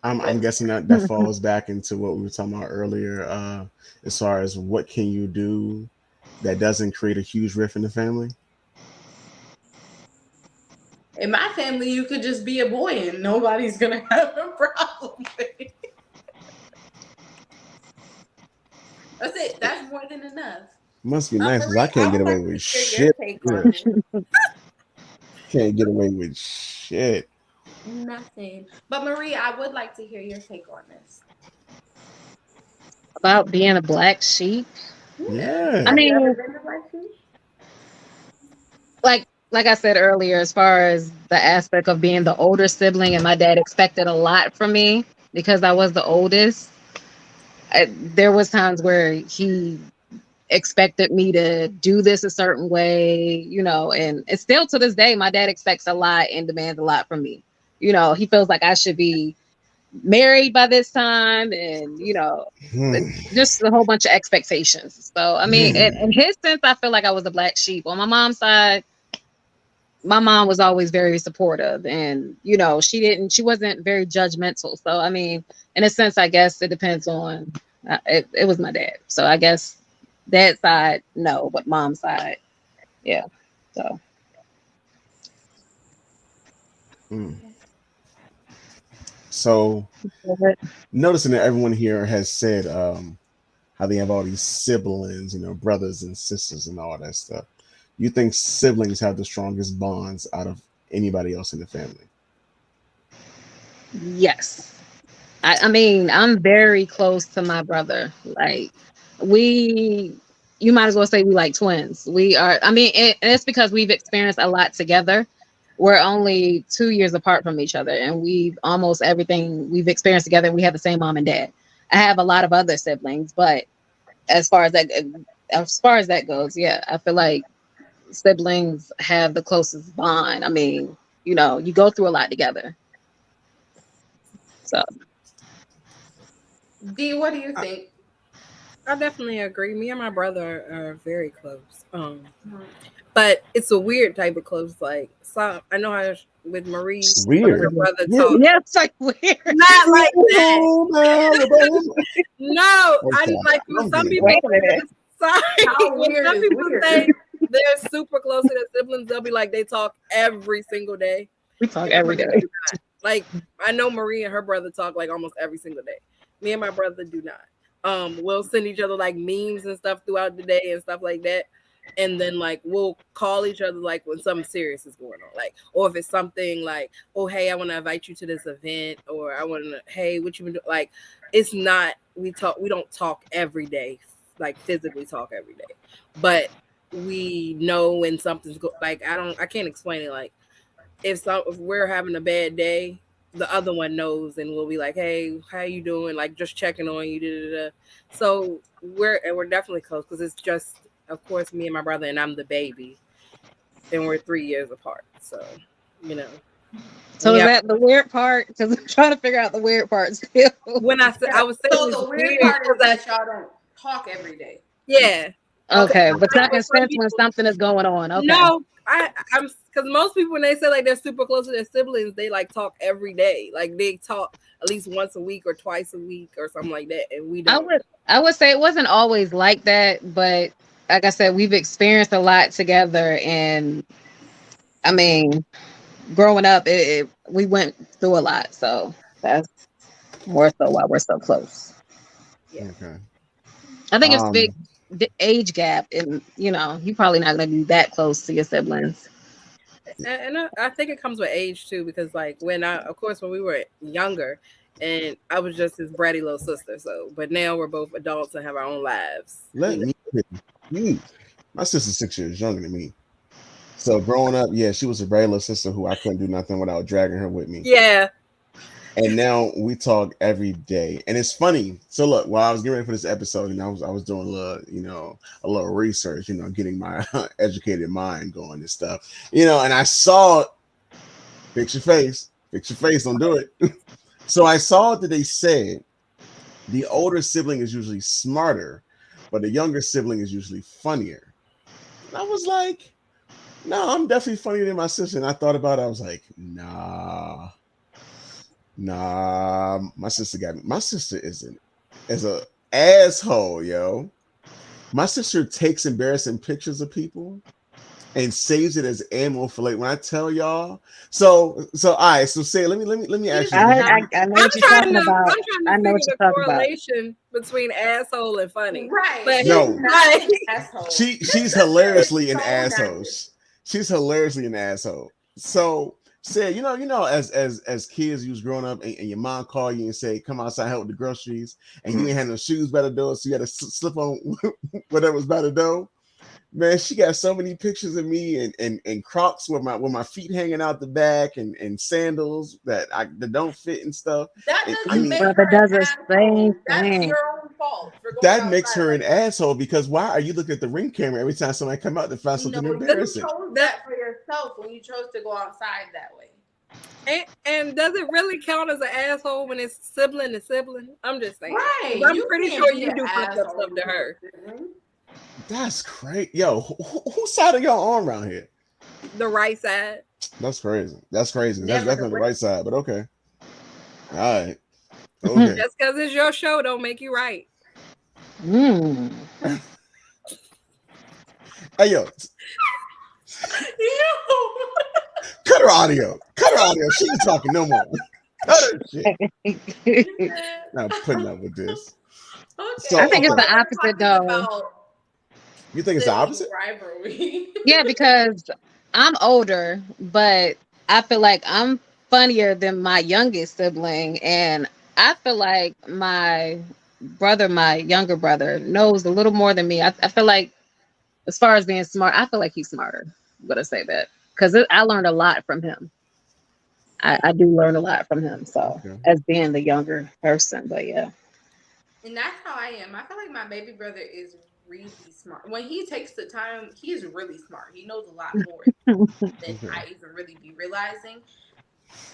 Speaker 1: I'm
Speaker 2: But
Speaker 1: guessing that falls back into what we were talking about earlier, as far as what can you do that doesn't create a huge rift in the family.
Speaker 2: in my family, you could just be a boy and nobody's gonna have a problem with it. That's it. That's more than enough.
Speaker 1: Must be nice because I
Speaker 2: Marie,
Speaker 1: can't
Speaker 2: I
Speaker 1: get
Speaker 2: would
Speaker 1: away
Speaker 2: like to
Speaker 1: with
Speaker 2: hear your
Speaker 1: shit.
Speaker 2: take
Speaker 1: Yeah,
Speaker 2: on this.
Speaker 1: can't get away with shit.
Speaker 2: Nothing. But Marie, I would like to hear your take on this.
Speaker 4: About being a black sheep.
Speaker 2: Yeah.
Speaker 4: I
Speaker 1: Yeah.
Speaker 2: Have you ever
Speaker 4: mean,
Speaker 2: been to Black Sheep?
Speaker 4: like I said earlier, as far as the aspect of being the older sibling, and my dad expected a lot from me because I was the oldest. There was times where he expected me to do this a certain way, and it's still to this day, my dad expects a lot and demands a lot from me. He feels like I should be married by this time, and
Speaker 1: Hmm.
Speaker 4: just a whole bunch of expectations. So I mean, in
Speaker 1: Hmm.
Speaker 4: his sense, I feel like I was the black sheep. On my mom's side, my mom was always very supportive, and she wasn't very judgmental. So I mean, in a sense, I guess it depends on it was my dad. So I guess dad side no, but mom side, yeah. So
Speaker 1: Mm. So noticing that everyone here has said how they have all these siblings, brothers and sisters and all that stuff. You think siblings have the strongest bonds out of anybody else in the family?
Speaker 4: yes. I mean, I'm very close to my brother. Like, we, you might as well say we like twins. We are, I mean, and it's because we've experienced a lot together. We're only 2 years apart from each other, and we've almost everything we've experienced together. We have the same mom and dad. I have a lot of other siblings, but as far as that, as far as that goes, yeah, I feel like siblings have the closest bond. I mean, you go through a lot together. So
Speaker 2: D, what do you
Speaker 1: I,
Speaker 2: think?
Speaker 3: I definitely agree. Me and my brother are very close.
Speaker 2: Mhm.
Speaker 3: But it's a weird type of close. Like, so I know how with Marie, her and her
Speaker 1: weird.
Speaker 3: brother
Speaker 1: Weird.
Speaker 3: talk.
Speaker 4: yeah, it's like weird.
Speaker 3: Not like that.
Speaker 1: Oh, Alabama.
Speaker 3: No, I
Speaker 1: Okay,
Speaker 3: like when
Speaker 1: I'm
Speaker 3: some
Speaker 1: getting
Speaker 3: people.
Speaker 4: Wait
Speaker 1: better.
Speaker 4: a minute.
Speaker 3: Sorry,
Speaker 2: How
Speaker 3: when
Speaker 2: weird
Speaker 3: some
Speaker 2: is
Speaker 3: people
Speaker 2: weird?
Speaker 3: say they're super close to their siblings, they'll be like they talk every single day.
Speaker 4: We talk
Speaker 3: Me and
Speaker 4: every
Speaker 3: my brother
Speaker 4: day.
Speaker 3: do not. Like I know Marie and her brother talk like almost every single day. Me and my brother do not. We'll send each other like memes and stuff throughout the day and stuff like that. And then like we'll call each other like when something serious is going on, like or if it's something like, oh hey, I want to invite you to this event, or I want to, hey, what you been doing? Like, it's not we don't talk every day, like physically talk every day, but we know when something's like I can't explain it. Like if we're having a bad day, the other one knows and we'll be like, "Hey, how you doing?" Like just checking on you. Da, da, da. So we're definitely close because it's just, of course, me and my brother, and I'm the baby, and we're 3 years apart. So, you know,
Speaker 4: So
Speaker 3: we
Speaker 4: is
Speaker 3: have.
Speaker 4: that the weird part? Because I'm trying to figure out the weird part still.
Speaker 3: When I said I was saying
Speaker 2: So
Speaker 3: it's
Speaker 2: the weird
Speaker 3: weird
Speaker 2: part is
Speaker 3: because I
Speaker 2: that y'all don't talk every day.
Speaker 3: yeah.
Speaker 2: Okay.
Speaker 4: Okay, but
Speaker 3: Like
Speaker 4: y'all
Speaker 3: for
Speaker 4: can
Speaker 3: some
Speaker 4: sense when
Speaker 3: people,
Speaker 4: something is going on. Okay.
Speaker 3: no, I'm because most people when they say like they're super close to their siblings, they like talk every day. Like they talk at least once a week or twice a week or something like that, and we
Speaker 4: I
Speaker 3: don't.
Speaker 4: would I would say it wasn't always like that, but like I said, we've experienced a lot together, and I mean, growing up, we went through a lot, so that's more so why we're so close.
Speaker 3: Yeah.
Speaker 1: Okay.
Speaker 4: I think it's big
Speaker 1: Um,
Speaker 4: age gap, and you're probably not going to be that close to your siblings.
Speaker 3: And I think it comes with age too, because like when of course, when we were younger, and I was just his bratty little sister. So, but now we're both adults and have our own lives.
Speaker 1: let me you. My sister's 6 years younger than me. So growing up, yeah, she was a regular sister who I couldn't do nothing without dragging her with me.
Speaker 3: Yeah.
Speaker 1: And now we talk every day, and it's funny. So look, while I was getting ready for this episode, and I was doing a little, a little research, getting my educated mind going and stuff, and I saw, fix your face, don't do it. So I saw that they said the older sibling is usually smarter, but the younger sibling is usually funnier. And I was like, no, I'm definitely funnier than my sister. And I thought about it, I was like, nah, my sister got me. My sister is a asshole, yo. My sister takes embarrassing pictures of people and saves it as ammo for like when I tell y'all. So all right, so say let me
Speaker 2: He's
Speaker 1: ask you
Speaker 4: I,
Speaker 1: this.
Speaker 2: not
Speaker 4: I, I know what you're talking about.
Speaker 3: I'm trying to
Speaker 4: I know
Speaker 3: figure
Speaker 4: what you're
Speaker 3: the
Speaker 4: talking about.
Speaker 3: correlation between asshole and funny.
Speaker 2: right.
Speaker 3: But
Speaker 2: He's
Speaker 1: No,
Speaker 2: not
Speaker 3: like
Speaker 2: an asshole.
Speaker 1: she's
Speaker 2: This sister is
Speaker 1: hilariously an
Speaker 2: so
Speaker 1: asshole.
Speaker 2: nice.
Speaker 1: She's hilariously an asshole. So say, as kids, you was growing up and your mom called you and say, come outside help with the groceries, and you ain't had no shoes by the door, so you had to slip on whatever was by the door. Man, she got so many pictures of me and Crocs with my feet hanging out the back and sandals that don't fit and stuff.
Speaker 2: That
Speaker 1: And I
Speaker 2: doesn't
Speaker 4: My
Speaker 1: mean,
Speaker 2: make
Speaker 4: brother
Speaker 2: her an
Speaker 4: does the same
Speaker 2: asshole. That's
Speaker 4: thing.
Speaker 2: your own fault for going
Speaker 1: that makes
Speaker 2: outside
Speaker 1: her an
Speaker 2: like that.
Speaker 1: asshole because why are you looking at the ring camera every time somebody come out to find
Speaker 2: No,
Speaker 1: something
Speaker 2: you
Speaker 1: embarrassing?
Speaker 2: chose
Speaker 3: that
Speaker 2: that for yourself when you chose to go outside that way.
Speaker 3: and does it really count as an asshole when it's sibling to sibling? I'm just saying.
Speaker 2: Right.
Speaker 3: 'Cause I'm
Speaker 2: You
Speaker 3: pretty
Speaker 2: can't
Speaker 3: sure
Speaker 2: be
Speaker 3: you
Speaker 2: an
Speaker 3: do fucked up
Speaker 2: asshole
Speaker 3: stuff to
Speaker 2: to a
Speaker 3: her.
Speaker 2: sibling.
Speaker 1: That's great. Yo, whose side of y'all on around here?
Speaker 3: The right side.
Speaker 1: That's crazy. That's crazy. That's
Speaker 2: Never the
Speaker 1: definitely the
Speaker 2: left.
Speaker 1: right side. But okay, all right, okay.
Speaker 3: Just because it's your show don't make you right.
Speaker 4: Mm.
Speaker 1: Hey yo,
Speaker 2: Ew.
Speaker 1: cut her audio. Cut her audio. She ain't talking no more. Cut her shit. Not putting up with this.
Speaker 2: Okay,
Speaker 1: So
Speaker 4: I think it's
Speaker 1: okay,
Speaker 4: the
Speaker 2: so we're
Speaker 4: opposite
Speaker 2: talking
Speaker 4: though.
Speaker 2: about
Speaker 1: you think it's the
Speaker 2: sibling
Speaker 1: opposite?
Speaker 2: rivalry.
Speaker 4: Yeah, because I'm older, but I feel like I'm funnier than my youngest sibling. And I feel like my brother, my younger brother, knows a little more than me. I feel like, as far as being smart, I feel like he's smarter. I'm going to say that. Because I learned a lot from him. I do learn a lot from him. So,
Speaker 1: Okay.
Speaker 4: as being the younger person. But yeah.
Speaker 2: And that's how I am. I feel like my baby brother is really smart. When he takes the time, he is really smart. He knows a lot more than
Speaker 1: Okay.
Speaker 2: I even really be realizing.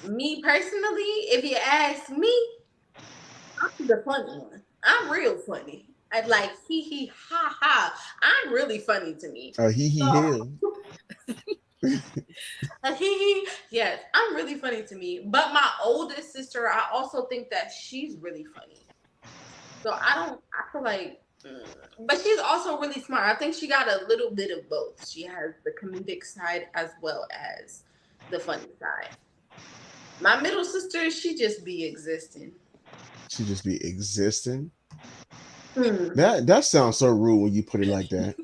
Speaker 2: Me personally, if you ask me, I'm the funny one. I'm real funny. I like hee ha ha. I'm really funny to me.
Speaker 1: He
Speaker 2: So
Speaker 1: hell.
Speaker 2: yes, I'm really funny to me. But my oldest sister, I also think that she's really funny. So I don't. I feel like, but she's also really smart. I think she got a little bit of both. She has the comedic side as well as the funny side. My middle sister, she just be existing.
Speaker 1: She just be existing.
Speaker 2: Hmm.
Speaker 1: That sounds so rude when you put it like that.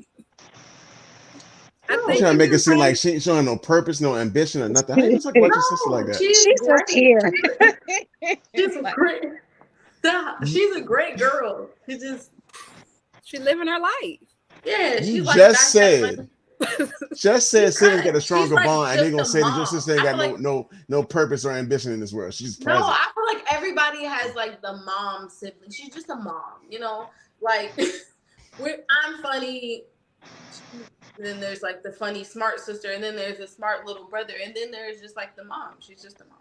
Speaker 3: I
Speaker 1: You
Speaker 2: No,
Speaker 3: think
Speaker 1: trying to
Speaker 2: she
Speaker 3: it's
Speaker 1: make it
Speaker 2: just
Speaker 1: seem like
Speaker 2: great.
Speaker 1: she ain't no purpose, no ambition, or nothing. How you gonna talk about your sister like
Speaker 2: No,
Speaker 1: that?
Speaker 2: she's
Speaker 4: She's just
Speaker 2: great.
Speaker 4: here.
Speaker 2: She's a
Speaker 4: Like,
Speaker 2: great. Stop.
Speaker 1: You,
Speaker 2: She's a great girl. She just
Speaker 3: she living her life.
Speaker 2: yeah.
Speaker 1: you
Speaker 2: She's like got that money.
Speaker 1: just
Speaker 2: She
Speaker 1: said siblings get a
Speaker 2: does. She's
Speaker 1: stronger
Speaker 2: like
Speaker 1: bond, and they're
Speaker 2: just
Speaker 1: gonna
Speaker 2: a
Speaker 1: say that your sister
Speaker 2: mom.
Speaker 1: ain't
Speaker 2: I
Speaker 1: got
Speaker 2: feel like
Speaker 1: no purpose or ambition in this world. She's
Speaker 2: no.
Speaker 1: present.
Speaker 2: I feel like everybody has like the mom sibling. She's just a mom. You know, like I'm funny. Then there's like the funny smart sister, and then there's a smart little brother, and then there's just like the mom. She's just a mom.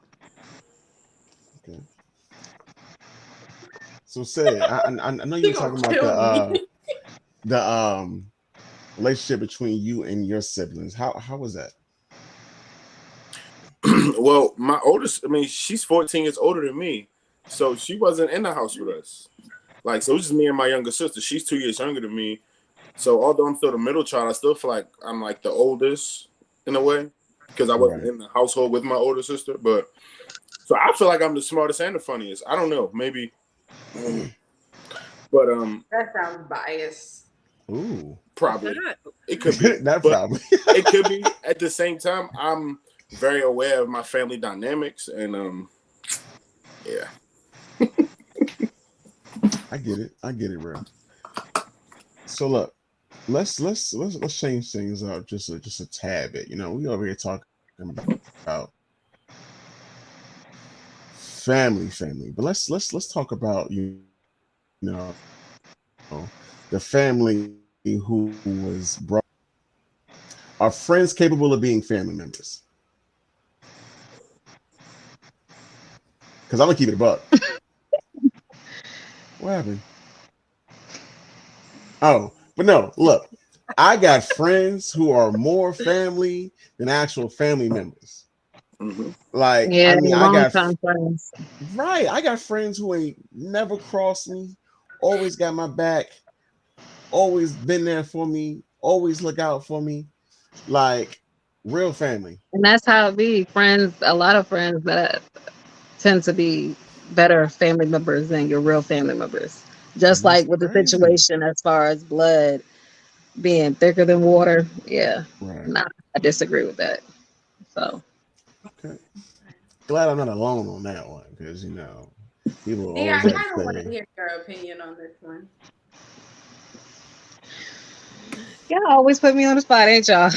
Speaker 1: Okay. So say I know you
Speaker 2: She
Speaker 1: were
Speaker 2: gonna
Speaker 1: talking about
Speaker 2: kill me.
Speaker 1: the relationship between you and your siblings. How was that?
Speaker 5: Well, my oldest, I mean, she's 14 years older than me, so she wasn't in the house with us. Like, so it was just me and my younger sister. She's 2 years younger than me. So although I'm still the middle child, I still feel like I'm like the oldest in a way because I wasn't
Speaker 1: Right.
Speaker 5: in the household with my older sister. But so I feel like I'm the smartest and the funniest. I don't know, maybe, but
Speaker 2: That sounds biased.
Speaker 1: Ooh.
Speaker 3: It's
Speaker 5: probably
Speaker 3: not.
Speaker 5: it could be,
Speaker 1: That
Speaker 5: but
Speaker 1: probably.
Speaker 5: it could be. At the same time, I'm very aware of my family dynamics, and yeah.
Speaker 1: I get it. I get it, bro. So look, let's change things up just a tad bit. You know, we over here talking about family, but let's talk about know the family who was brought. Are friends capable of being family members? Because I'm gonna keep it a buck. What happened? Oh, but no. Look, I got friends who are more family than actual family members.
Speaker 5: Hmm.
Speaker 1: Like,
Speaker 4: yeah,
Speaker 1: I mean, I
Speaker 4: long
Speaker 1: got
Speaker 4: time friends.
Speaker 1: right. I got friends who ain't never crossed me, always got my back, always been there for me, always look out for me. Like real family.
Speaker 4: And that's how it be. Friends, a lot of friends that tend to be better family members than your real family members. Just
Speaker 1: That's
Speaker 4: like with the
Speaker 1: crazy.
Speaker 4: situation as far as blood being thicker than water. Yeah.
Speaker 1: Right.
Speaker 4: Nah, I disagree with that. So
Speaker 1: Okay. Glad I'm not alone on that one because people
Speaker 2: Yeah,
Speaker 1: always
Speaker 2: I
Speaker 1: like to
Speaker 2: kind of want to
Speaker 1: say,
Speaker 2: hear your opinion on this one.
Speaker 4: y'all always put me on the spot, ain't y'all?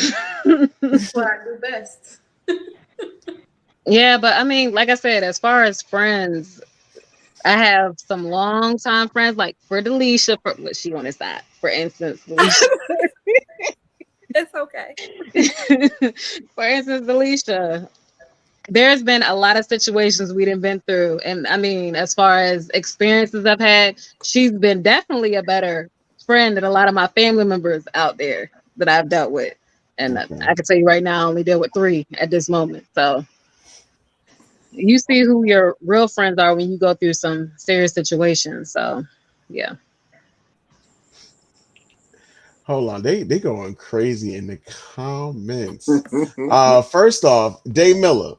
Speaker 2: That's what I do best.
Speaker 4: Yeah, but I mean, like I said, as far as friends, I have some long time friends, like for Delisha, for what she on his side, for instance, Delisha.
Speaker 3: It's okay.
Speaker 4: For instance, Delisha, there's been a lot of situations we done been through. And I mean, as far as experiences I've had, she's been definitely a better friend than a lot of my family members out there that I've dealt with. And
Speaker 1: Okay.
Speaker 4: I can tell you right now, I only deal with 3 at this moment. So you see who your real friends are when you go through some serious situations. So yeah.
Speaker 1: Hold on, they going crazy in the comments. First off, Dave Miller.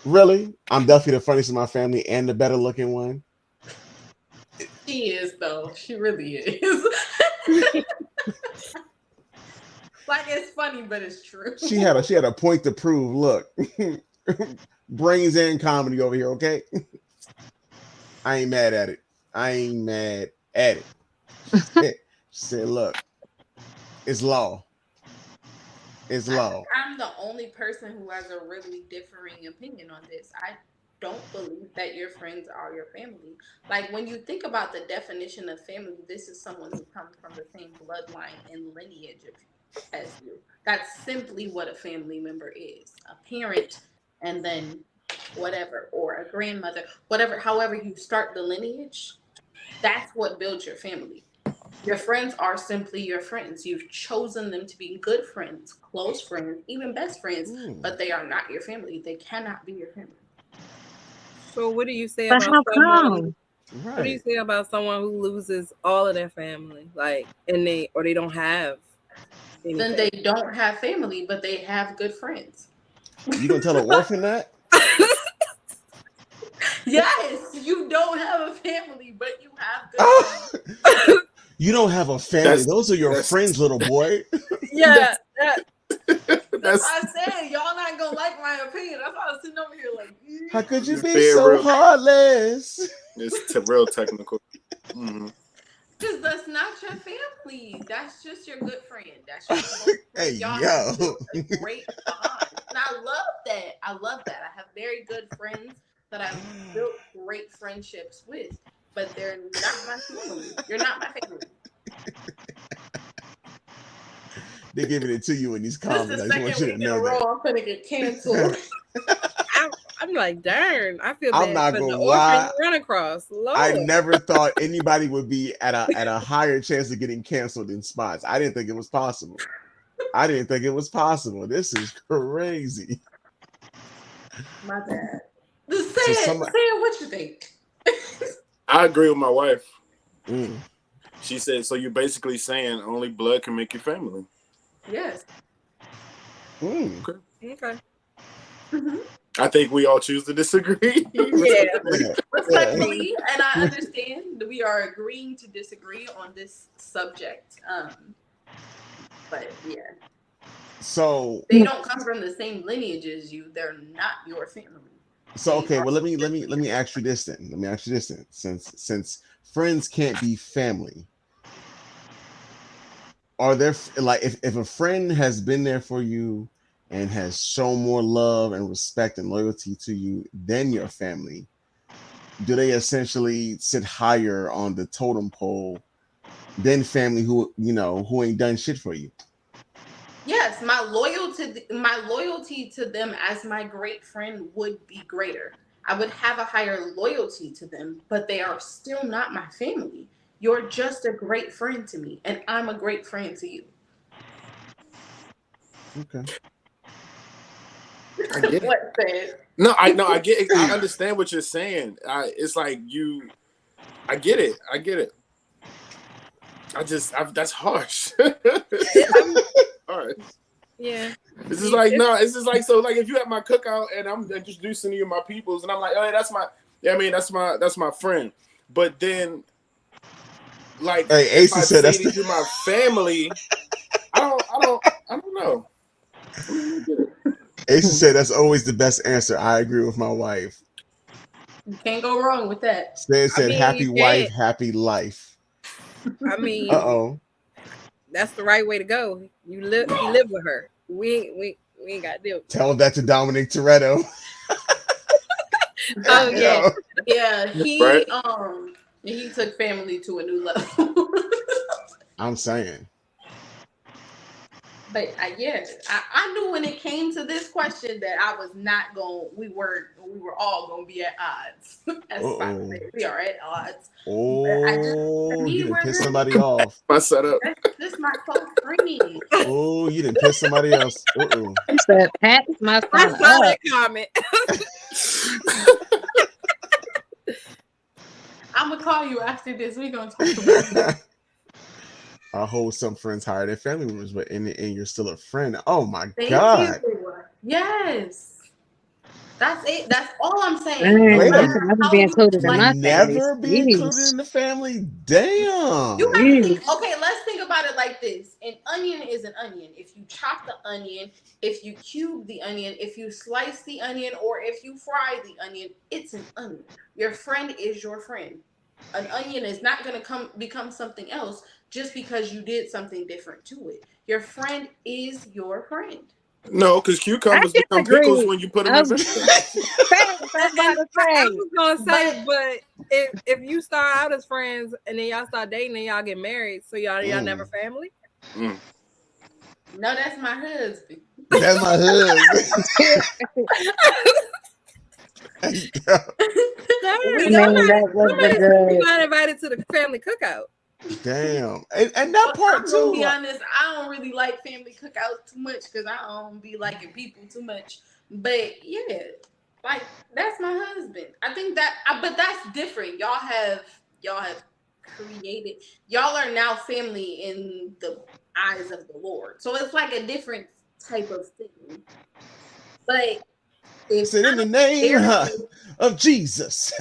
Speaker 1: Really? I'm definitely the funniest in my family and the better looking one.
Speaker 2: She is though. She really is. Like it's funny, but it's true.
Speaker 1: She had a point to prove. Look, brains and comedy over here. Okay, I ain't mad at it. I ain't mad at it. She said, "Look, it's law. It's
Speaker 2: I think
Speaker 1: law."
Speaker 2: I'm the only person who has a really differing opinion on this. I don't believe that your friends are your family. Like when you think about the definition of family, this is someone who comes from the same bloodline and lineage as you. That's simply what a family member is. A parent and then whatever, or a grandmother, whatever, however you start the lineage, that's what builds your family. Your friends are simply your friends. You've chosen them to be good friends, close friends, even best friends,
Speaker 1: Hmm,
Speaker 2: but they are not your family. They cannot be your family.
Speaker 3: So what do you say
Speaker 4: But
Speaker 3: about
Speaker 4: how
Speaker 3: someone?
Speaker 4: come?
Speaker 3: What do you
Speaker 1: right.
Speaker 3: say about someone who loses all of their family, like, and they don't have any
Speaker 2: Then they
Speaker 3: family?
Speaker 2: don't have family, but they have good friends.
Speaker 1: You gonna tell an orphan that?
Speaker 2: Yes, you don't have a family, but you have good friends.
Speaker 1: Ah, you don't have a family.
Speaker 5: that's
Speaker 1: Those are your
Speaker 5: that's
Speaker 1: friends, little boy.
Speaker 3: Yeah, that,
Speaker 2: That's
Speaker 5: that's
Speaker 2: why I said y'all not gonna like my opinion. That's why I was sitting over here like,
Speaker 1: How could you
Speaker 5: just
Speaker 1: be
Speaker 5: being
Speaker 1: so
Speaker 5: real.
Speaker 1: heartless?
Speaker 5: It's real technical. Hmm.
Speaker 2: because that's not your family. That's just your good friend. That's your close
Speaker 1: Hey
Speaker 2: friend. Y'all have
Speaker 1: yo.
Speaker 2: built a great bond. And I love that. I love that. I have very good friends that I've built great friendships with, but they're not my family. You're not my family.
Speaker 1: They're giving it to you in these
Speaker 2: This is the
Speaker 1: comments. I just
Speaker 2: second
Speaker 1: want you to
Speaker 2: week in a
Speaker 1: know
Speaker 2: row
Speaker 1: that.
Speaker 2: I'm gonna get canceled.
Speaker 3: I'm, I'm like, darn, I feel
Speaker 1: I'm
Speaker 3: bad
Speaker 1: not
Speaker 3: for the
Speaker 1: gonna
Speaker 3: orphan
Speaker 1: lie.
Speaker 3: you run across.
Speaker 1: I
Speaker 3: Lord.
Speaker 1: never thought anybody would be at a higher chance of getting canceled than Spots. I didn't think it was possible. I didn't think it was possible. This is crazy.
Speaker 2: My bad. Just say
Speaker 1: So
Speaker 2: it.
Speaker 1: some
Speaker 2: Say it. What you think?
Speaker 5: I agree with my wife.
Speaker 1: mm,
Speaker 5: She said, "So you're basically saying only blood can make you family."
Speaker 2: Yes.
Speaker 1: mm.
Speaker 5: Okay.
Speaker 3: Okay.
Speaker 2: Hmm.
Speaker 5: I think we all choose to disagree.
Speaker 3: Yeah.
Speaker 1: Yeah,
Speaker 3: I
Speaker 1: yeah.
Speaker 3: mean,
Speaker 2: Respectfully, and I understand that we are agreeing to disagree on this subject. But yeah,
Speaker 1: So
Speaker 2: they don't come from the same lineage as you. They're not your family. They
Speaker 1: okay,
Speaker 2: are
Speaker 1: well let me
Speaker 2: just
Speaker 1: ask you this then. Let me ask you this then. Since friends can't be family, are there like if a friend has been there for you and has shown more love and respect and loyalty to you than your family, do they essentially sit higher on the totem pole than family who ain't done shit for you?
Speaker 2: yes. My loyalty to them as my great friend would be greater. I would have a higher loyalty to them, but they are still not my family. You're just a great friend to me, and I'm a great friend to you.
Speaker 1: Okay.
Speaker 5: I get it.
Speaker 2: What said?
Speaker 5: No, I get it. I understand what you're saying. It's like you. I get it. I get it. That's harsh.
Speaker 3: I'm,
Speaker 5: Harsh.
Speaker 3: yeah.
Speaker 5: This is like
Speaker 3: It's,
Speaker 5: no. It's just like so. Like if you at my cookout and I'm introducing you to my peoples and I'm like, oh, that's my. Yeah, I mean that's my friend. But then like
Speaker 1: Hey,
Speaker 5: if
Speaker 1: Ace
Speaker 5: I
Speaker 1: said
Speaker 5: say
Speaker 1: that's
Speaker 5: that
Speaker 1: the
Speaker 5: you're my family, I don't know. I mean, I get it.
Speaker 1: Ace said that's always the best answer. I agree with my wife.
Speaker 2: You can't go wrong with that.
Speaker 1: Said
Speaker 3: you
Speaker 1: happy wife,
Speaker 3: can't.
Speaker 1: happy life.
Speaker 3: I
Speaker 1: Uh
Speaker 3: mean,
Speaker 1: oh.
Speaker 3: that's the right way to go. You live with her. We ain't got to deal with that.
Speaker 1: Tell that to Dominic Toretto.
Speaker 3: Oh
Speaker 1: Hey,
Speaker 3: yeah.
Speaker 1: yo.
Speaker 2: Yeah,
Speaker 5: Right?
Speaker 2: he took family to a new level.
Speaker 1: I'm saying.
Speaker 2: But I knew when it came to this question that I was not going. We were all going to be at odds.
Speaker 1: Uh
Speaker 2: As Spock
Speaker 1: oh.
Speaker 2: said, we are at odds. But I just to
Speaker 1: Oh, you
Speaker 2: me,
Speaker 1: didn't
Speaker 2: we're
Speaker 1: piss
Speaker 2: good.
Speaker 1: somebody off.
Speaker 5: My setup.
Speaker 2: That's just my close friend.
Speaker 1: Oh, you didn't piss somebody else. Uh oh.
Speaker 4: You said Pat is my
Speaker 3: I
Speaker 4: son
Speaker 3: saw that
Speaker 4: up.
Speaker 3: comment.
Speaker 2: I'm gonna call you after this. We're gonna talk about it.
Speaker 1: I hold some friends higher than family members, but and you're still a friend. Oh my
Speaker 2: Thank you.
Speaker 1: God.
Speaker 2: Yes. That's it. That's all I'm saying. No
Speaker 1: Wait
Speaker 4: Dang,
Speaker 1: a
Speaker 4: you
Speaker 2: matter
Speaker 1: minute.
Speaker 4: can never
Speaker 2: how
Speaker 4: be
Speaker 2: you
Speaker 4: included in
Speaker 2: like
Speaker 4: my family.
Speaker 1: Never be included
Speaker 4: Jeez.
Speaker 1: in the family.
Speaker 2: you
Speaker 1: Damn.
Speaker 2: have to think,
Speaker 4: Jeez.
Speaker 2: okay, let's think about it like this. An onion is an onion. If you chop the onion, if you cube the onion, if you slice the onion, or if you fry the onion, it's an onion. Your friend is your friend. An onion is not going to become something else just because you did something different to it. Your friend is your friend.
Speaker 5: No, because
Speaker 4: I
Speaker 5: cucumbers
Speaker 4: can
Speaker 5: become pickles
Speaker 4: agree.
Speaker 5: when you put them
Speaker 4: I
Speaker 5: in
Speaker 4: was
Speaker 5: vinegar.
Speaker 4: thanks. I was about
Speaker 3: And
Speaker 4: to
Speaker 3: I
Speaker 4: say.
Speaker 3: was gonna say,
Speaker 2: But
Speaker 3: but if you start out as friends and then y'all start dating and y'all get married, so y'all never
Speaker 1: Mm,
Speaker 3: family.
Speaker 5: Mm.
Speaker 2: no, that's my husband.
Speaker 1: that's my husband.
Speaker 2: We
Speaker 4: I
Speaker 3: Dang,
Speaker 2: don't
Speaker 4: mean,
Speaker 2: have
Speaker 4: that was the
Speaker 3: somebody said you
Speaker 4: good.
Speaker 3: got invited to the family cookout.
Speaker 1: Damn. And that part
Speaker 2: I'm gonna be
Speaker 1: too.
Speaker 2: honest. I don't really like family cookouts too much because I don't be liking people too much. But yeah, like that's my husband. I think that, but that's different. Y'all have created. Y'all are now family in the eyes of the Lord. So it's like a different type of thing. But if
Speaker 1: Said in
Speaker 2: I
Speaker 1: the
Speaker 2: don't
Speaker 1: name
Speaker 2: marry you,
Speaker 1: of Jesus.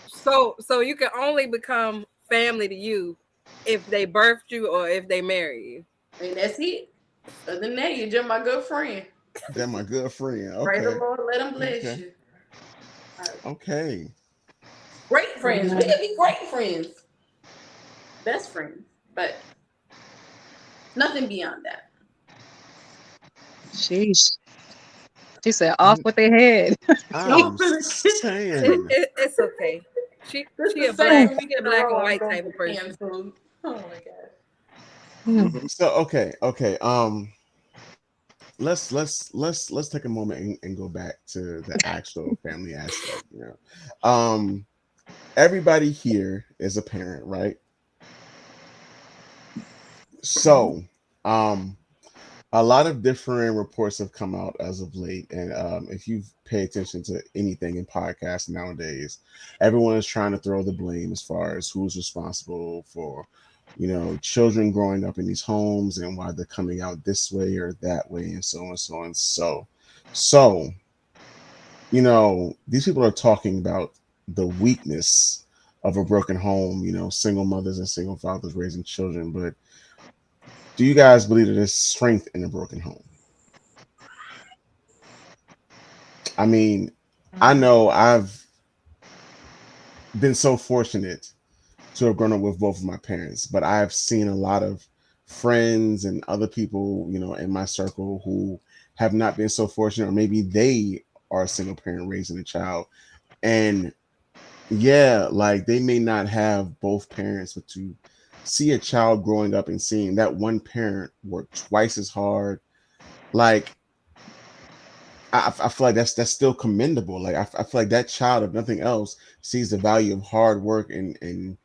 Speaker 3: So you can only become family to you if they birthed you or if they marry you.
Speaker 2: and that's it. Other than that, you're just my good friend.
Speaker 1: That my good friend.
Speaker 2: Pray the
Speaker 1: Okay.
Speaker 2: Lord, let him bless
Speaker 1: Okay.
Speaker 2: you.
Speaker 1: Okay.
Speaker 2: Great friends. We can be great friends, best friends, but nothing beyond that.
Speaker 4: Sheesh. She said off with their head.
Speaker 1: I'm
Speaker 2: Don't finish.
Speaker 1: saying.
Speaker 3: It's okay.
Speaker 2: This
Speaker 3: She
Speaker 2: the
Speaker 3: a black
Speaker 2: second week
Speaker 3: she a
Speaker 2: in a
Speaker 3: black and
Speaker 2: row I'm
Speaker 3: white
Speaker 2: gonna
Speaker 3: type of
Speaker 2: get
Speaker 3: person.
Speaker 2: canceled. Oh my god.
Speaker 4: Hmm.
Speaker 5: Mhm.
Speaker 1: So okay. Let's take a moment and go back to the actual family aspect. Everybody here is a parent, right? So, um, a lot of different reports have come out as of late, and if you pay attention to anything in podcasts nowadays, everyone is trying to throw the blame as far as who's responsible for, children growing up in these homes and why they're coming out this way or that way, and so on, so on. So, these people are talking about the weakness of a broken home, single mothers and single fathers raising children, but do you guys believe that there's strength in a broken home? I mean, I know I've been so fortunate to have grown up with both of my parents, but I've seen a lot of friends and other people, in my circle who have not been so fortunate, or maybe they are a single parent raising a child. And yeah, like they may not have both parents, but to see a child growing up and seeing that one parent work twice as hard, like I feel like that's still commendable. Like I feel like that child, if nothing else, sees the value of hard work, and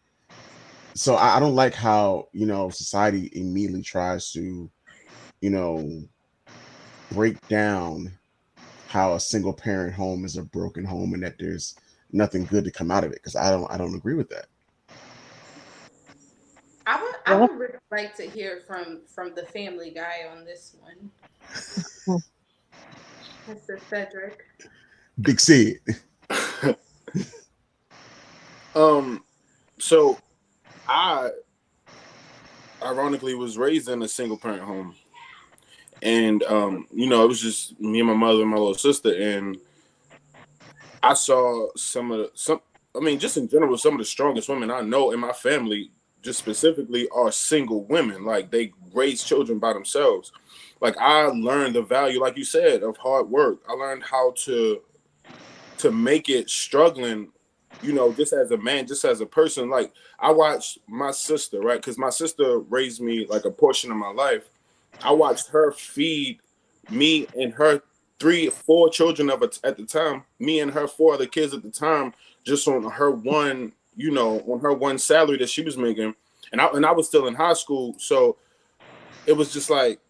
Speaker 1: so I don't like how society immediately tries to you know break down how a single parent home is a broken home and that there's nothing good to come out of it, because I don't agree with that.
Speaker 2: I
Speaker 4: Well,
Speaker 2: would really like to hear from the family guy on this one, Mr. Cedric.
Speaker 1: Big Sid.
Speaker 5: um. So I ironically was raised in a single parent home, and it was just me and my mother and my little sister, and I saw some. I mean, just in general, some of the strongest women I know in my family, just specifically, are single women. Like they raise children by themselves. Like I learned the value, like you said, of hard work. I learned how to make it struggling. Just as a man, just as a person. Like I watched my sister, right? Because my sister raised me like a portion of my life, I watched her feed me and her 3, 4 children of it at the time. Me and her 4 other kids at the time, just on her one, on her one salary that she was making, and I was still in high school, so it was just like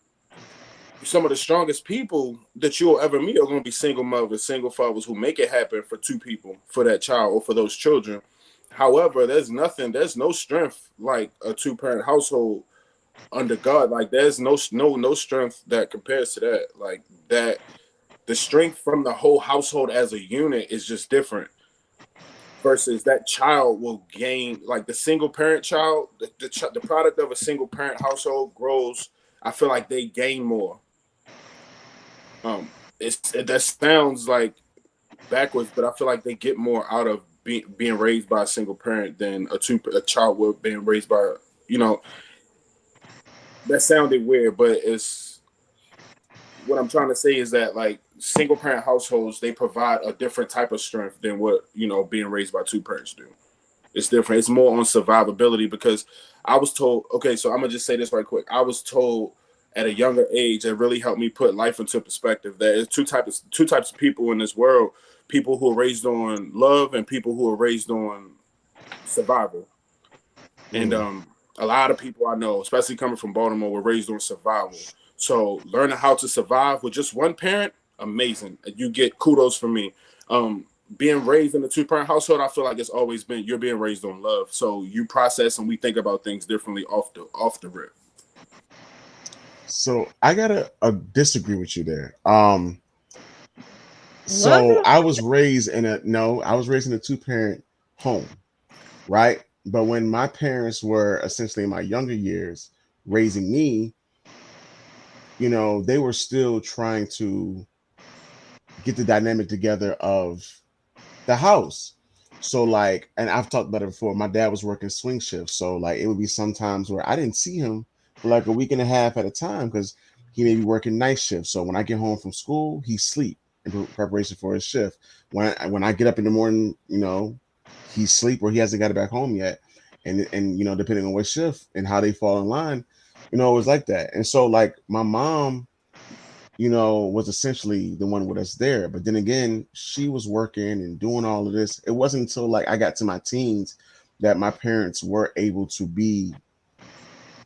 Speaker 5: some of the strongest people that you'll ever meet are going to be single mothers, single fathers who make it happen for 2 people, for that child or for those children. However, there's no strength like a two-parent household under God. Like there's no strength that compares to that. Like that, the strength from the whole household as a unit is just different. Versus that child will gain, like the single parent child, the product of a single parent household grows. I feel like they gain more. That sounds like backwards, but I feel like they get more out of being raised by a single parent than a child would being raised by, you know that sounded weird, but it's what I'm trying to say is that like single parent households, they provide a different type of strength than what being raised by 2 parents do. It's different. It's more on survivability because I was told. Okay, so I'm gonna just say this right quick. I was told at a younger age that really helped me put life into perspective. There's two types of people in this world: people who are raised on love and people who are raised on survival. And
Speaker 1: Mm.
Speaker 5: a lot of people I know, especially coming from Baltimore, were raised on survival. So learning how to survive with just one parent, amazing. You get kudos from me. Being raised in a two-parent household, I feel like it's always been you're being raised on love. So you process and we think about things differently off the rip.
Speaker 1: So I gotta disagree with you there.
Speaker 4: What?
Speaker 1: So I was raised in a no, I was raised in a two parent home, right? But when my parents were essentially in my younger years raising me, they were still trying to get the dynamic together of the house. So like, and I've talked about it before. My dad was working swing shifts, so like it would be sometimes where I didn't see him for like a week and a half at a time because he may be working night shifts. So when I get home from school, he sleep in preparation for his shift. When I get up in the morning, he's sleep or he hasn't got it back home yet. And depending on what shift and how they fall in line, it was like that. And so like my mom was essentially the one with us there. But then again, she was working and doing all of this. It wasn't until like I got to my teens that my parents were able to be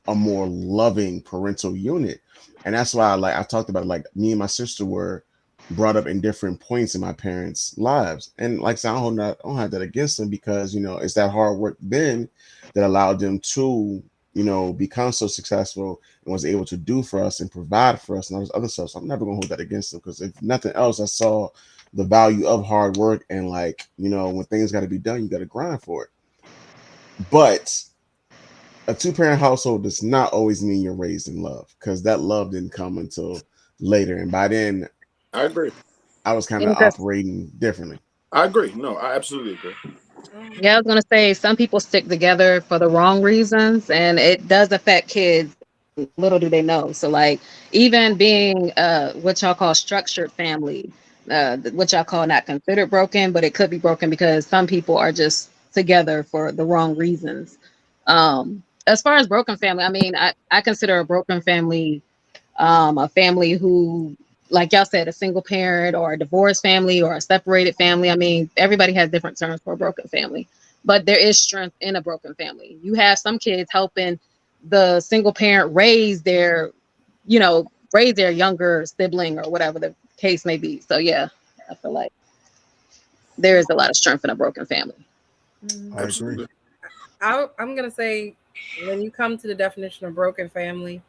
Speaker 1: a more loving parental unit. And that's why I talked about it, like me and my sister were brought up in different points in my parents' lives. And like I said, I don't have that against them because, it's that hard work then that allowed them to, become so successful and was able to do for us and provide for us and all this other stuff. So I'm never gonna hold that against them because if nothing else, I saw the value of hard work and like, when things gotta be done, you gotta grind for it. But a two-parent household does not always mean you're raised in love because that love didn't come until later. And by then
Speaker 5: I agree.
Speaker 1: I was kind
Speaker 4: Yeah,
Speaker 1: of
Speaker 4: 'cause-
Speaker 1: operating differently.
Speaker 5: I agree. No, I absolutely agree.
Speaker 4: yeah, I was gonna say some people stick together for the wrong reasons, and it does affect kids. Little do they know. So, like, even being what y'all call structured family, what y'all call not considered broken, but it could be broken because some people are just together for the wrong reasons. As far as broken family, I mean, I consider a broken family a family who, like y'all said, a single parent or a divorced family or a separated family. I mean, everybody has different terms for a broken family, but there is strength in a broken family. You have some kids helping the single parent raise their younger sibling or whatever the case may be. So yeah, I feel like there is a lot of strength in a broken family.
Speaker 1: I agree.
Speaker 5: Absolutely.
Speaker 3: I'm gonna say when you come to the definition of broken family,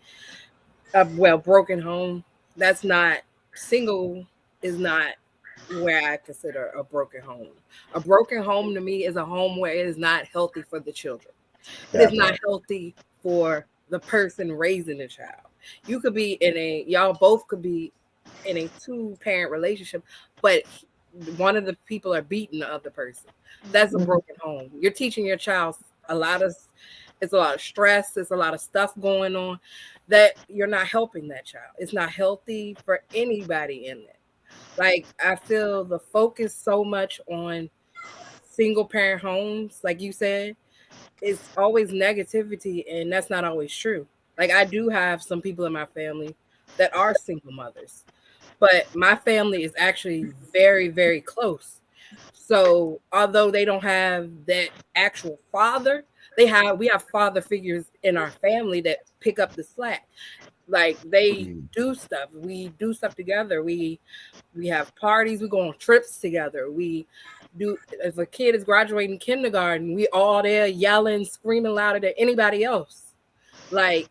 Speaker 3: broken home, that's not single is not where I consider a broken home. A broken home to me is a home where it is not healthy for the children. It is
Speaker 1: That
Speaker 3: not
Speaker 1: part.
Speaker 3: healthy for the person raising the child. You could be y'all both could be in a two-parent relationship, but one of the people are beating the other person. That's a
Speaker 4: Mhm.
Speaker 3: broken home. You're teaching your child a lot of it's a lot of stress, there's a lot of stuff going on that you're not helping that child. It's not healthy for anybody in it. Like I feel the focus so much on single parent homes, like you said, it's always negativity, and that's not always true. Like I do have some people in my family that are single mothers, but my family is actually very, very close. So although they don't have that actual father, we have father figures in our family that pick up the slack. Like they
Speaker 1: Mm,
Speaker 3: do stuff. We do stuff together. We have parties. We go on trips together. We do. If a kid is graduating kindergarten, we all there yelling, screaming louder than anybody else. Like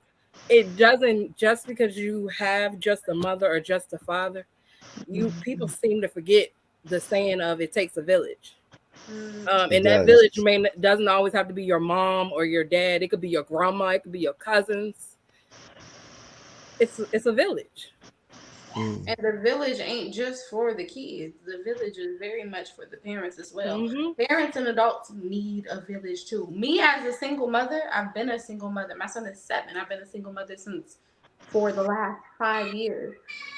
Speaker 3: it doesn't just because you have just a mother or just a father. You people seem to forget the saying of it takes a village.
Speaker 2: Mm.
Speaker 1: it
Speaker 3: And that
Speaker 1: does.
Speaker 3: village doesn't always have to be your mom or your dad. It could be your grandma. It could be your cousins. It's a village.
Speaker 1: Mm,
Speaker 2: And the village ain't just for the kids. The village is very much for the parents as well.
Speaker 3: Hmm.
Speaker 2: Parents and adults need a village too. Me as a single mother, I've been a single mother. My son is 7. I've been a single mother since for the last 5 years.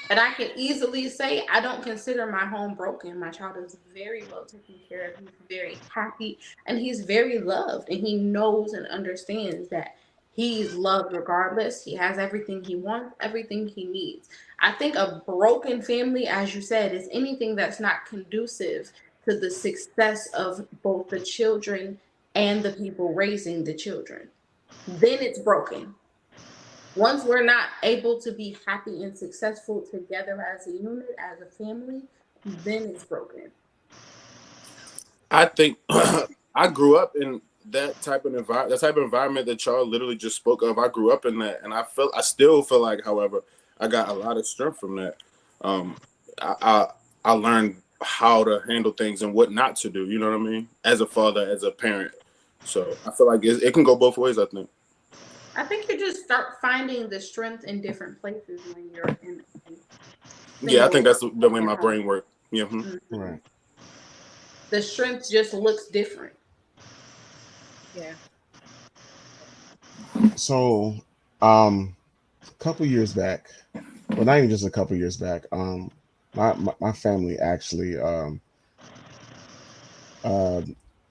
Speaker 2: And I can easily say I don't consider my home broken. My child is very well taken care of. He's very happy and he's very loved. And he knows and understands that he's loved regardless. He has everything he wants, everything he needs. I think a broken family, as you said, is anything that's not conducive to the success of both the children and the people raising the children. Then it's broken. Once we're not able to be happy and successful together as a unit, as a family, then it's broken.
Speaker 5: I think I grew up in that type of environment that y'all literally just spoke of. I grew up in that, and I still feel like, however, I got a lot of strength from that. Um, I, I I learned how to handle things and what not to do. You know what I mean? As a father, as a parent. So I feel like it can go both ways. I think.
Speaker 2: I think you just start finding the strength in different places when you're in a
Speaker 5: Yeah, I
Speaker 2: single
Speaker 5: think that's
Speaker 2: or
Speaker 5: the way
Speaker 2: broken
Speaker 5: my
Speaker 2: home.
Speaker 5: brain works. Yeah.
Speaker 2: Mhm.
Speaker 1: right.
Speaker 2: The strength just looks different.
Speaker 3: Yeah.
Speaker 1: So, a couple years back, well, not even just a couple years back, my family actually uh,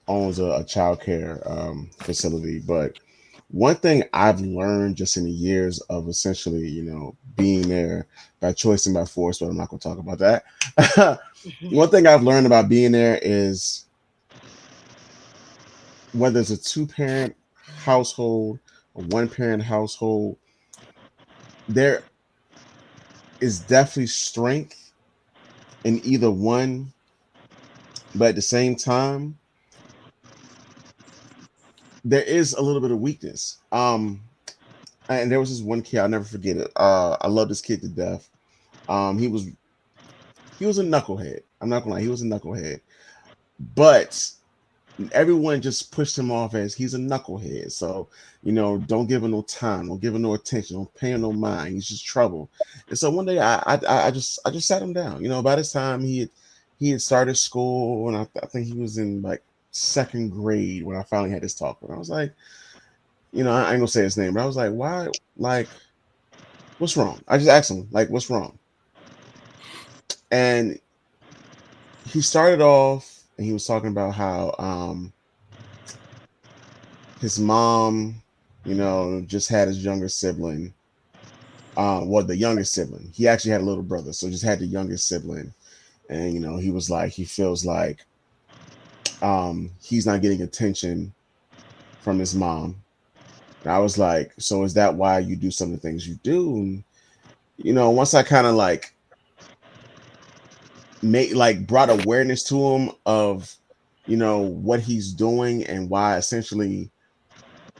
Speaker 1: owns a child care facility. But one thing I've learned just in the years of essentially, being there by choice and by force, but I'm not going to talk about that. One thing I've learned about being there is whether it's a two-parent household, a one-parent household, there is definitely strength in either one, but at the same time, there is a little bit of weakness. And there was this one kid, I'll never forget it. I love this kid to death. He was a knucklehead. I'm not gonna lie, he was a knucklehead. But everyone just pushed him off as he's a knucklehead. So, don't give him no time, don't give him no attention, don't pay him no mind. He's just trouble. And so one day I just sat him down. By this time he had started school, and I think he was in like second grade when I finally had this talk with him. I was like, I ain't gonna say his name, but I was like, why, like, what's wrong? I just asked him, like, what's wrong? And he started off and he was talking about how his mom, just had his younger sibling. Well, the youngest sibling. He actually had a little brother, so just had the youngest sibling. And he was like, he feels like he's not getting attention from his mom. And I was like, so is that why you do some of the things you do? And once I kind of like brought awareness to him of what he's doing and why essentially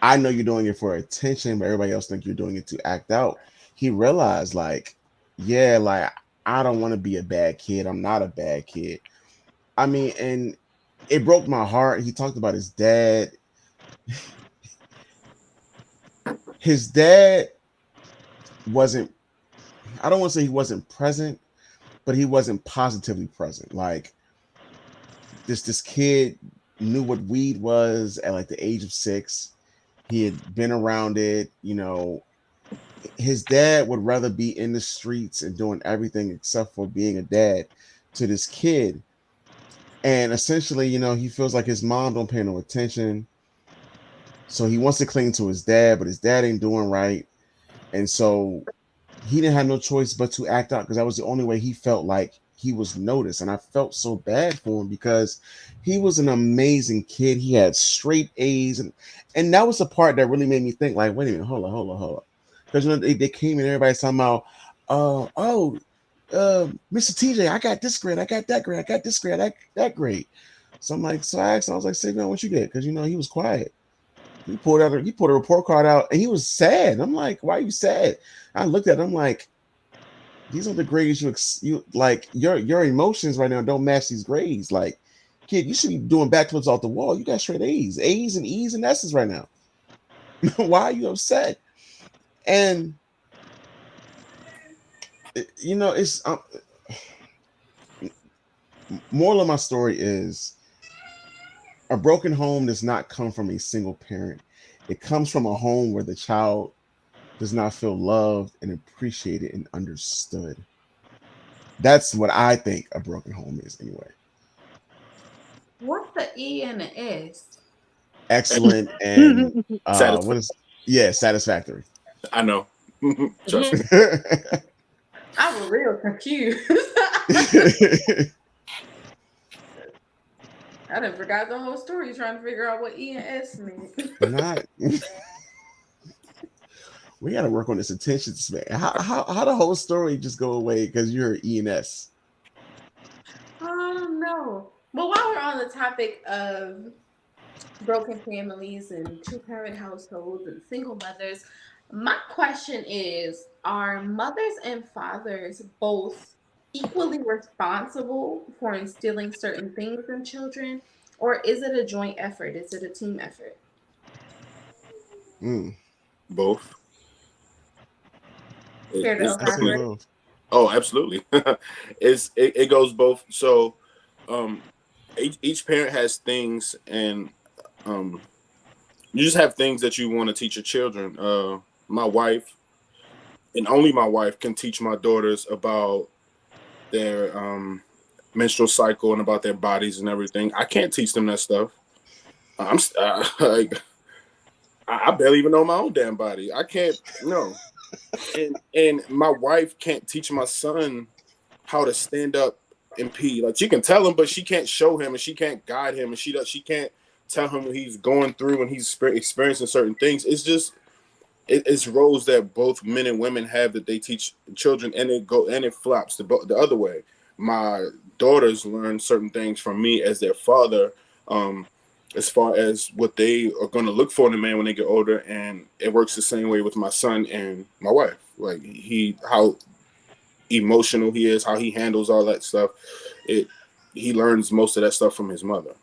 Speaker 1: I know you're doing it for attention, but everybody else think you're doing it to act out. He realized, like, yeah, like, I don't want to be a bad kid. I'm not a bad kid. I mean, and it broke my heart. He talked about his dad. His dad wasn't, I don't want to say he wasn't present, but he wasn't positively present. Like, this kid knew what weed was at like the age of 6. He had been around it. His dad would rather be in the streets and doing everything except for being a dad to this kid. And essentially, he feels like his mom don't pay no attention. So he wants to cling to his dad, but his dad ain't doing right. And so he didn't have no choice but to act out because that was the only way he felt like he was noticed. And I felt so bad for him because he was an amazing kid. He had straight A's, and that was the part that really made me think, like, wait a minute, hold on. Because they came and everybody's talking about, oh, Mr. TJ, I got this grade, I got that grade, I got this grade, that grade. So I'm like, so I asked him, I was like, say, man, what you get? Because he was quiet. He pulled a report card out and he was sad. I'm like, why are you sad? I looked at him like, these are the grades you like. Your emotions right now don't match these grades. Like, kid, you should be doing backflips off the wall. You got straight A's and E's and S's right now. Why are you upset? And it's moral of my story is a broken home does not come from a single parent. It comes from a home where the child does not feel loved and appreciated and understood. That's what I think a broken home is, anyway.
Speaker 2: What's the E and the S?
Speaker 1: Excellent and what
Speaker 5: Satisfaction.
Speaker 1: is yeah, satisfactory.
Speaker 5: I know. Trust me.
Speaker 2: I'm real confused. I done forgot the whole story trying to figure out what E and S mean.
Speaker 1: Not we got to work on this attention span. How the whole story just go away because you're ENS?
Speaker 2: Oh no. Well, while we're on the topic of broken families and two-parent households and single mothers, my question is, are mothers and fathers both equally responsible for instilling certain things in children, or is it a joint effort? Is it a team effort?
Speaker 1: Mm,
Speaker 5: Both.
Speaker 2: Care to
Speaker 5: It's
Speaker 1: I say
Speaker 2: elaborate?
Speaker 5: definitely.
Speaker 1: both.
Speaker 5: Oh, absolutely. It goes both. So, um, each parent has things, and um, you just have things that you want to teach your children. My wife, and only my wife, can teach my daughters about their menstrual cycle and about their bodies and everything. I can't teach them that stuff. Like, I barely even know my own damn body. I can't. No. And my wife can't teach my son how to stand up and pee. Like, she can tell him, but she can't show him, and she can't guide him, and she can't tell him what he's going through when he's experiencing certain things. It's just it's roles that both men and women have that they teach children, and it flops the other way. My daughters learn certain things from me as their father. Um, as far as what they are going to look for in a man when they get older, and it works the same way with my son and my wife. Like, how emotional he is, how he handles all that stuff. It He learns most of that stuff from his mother.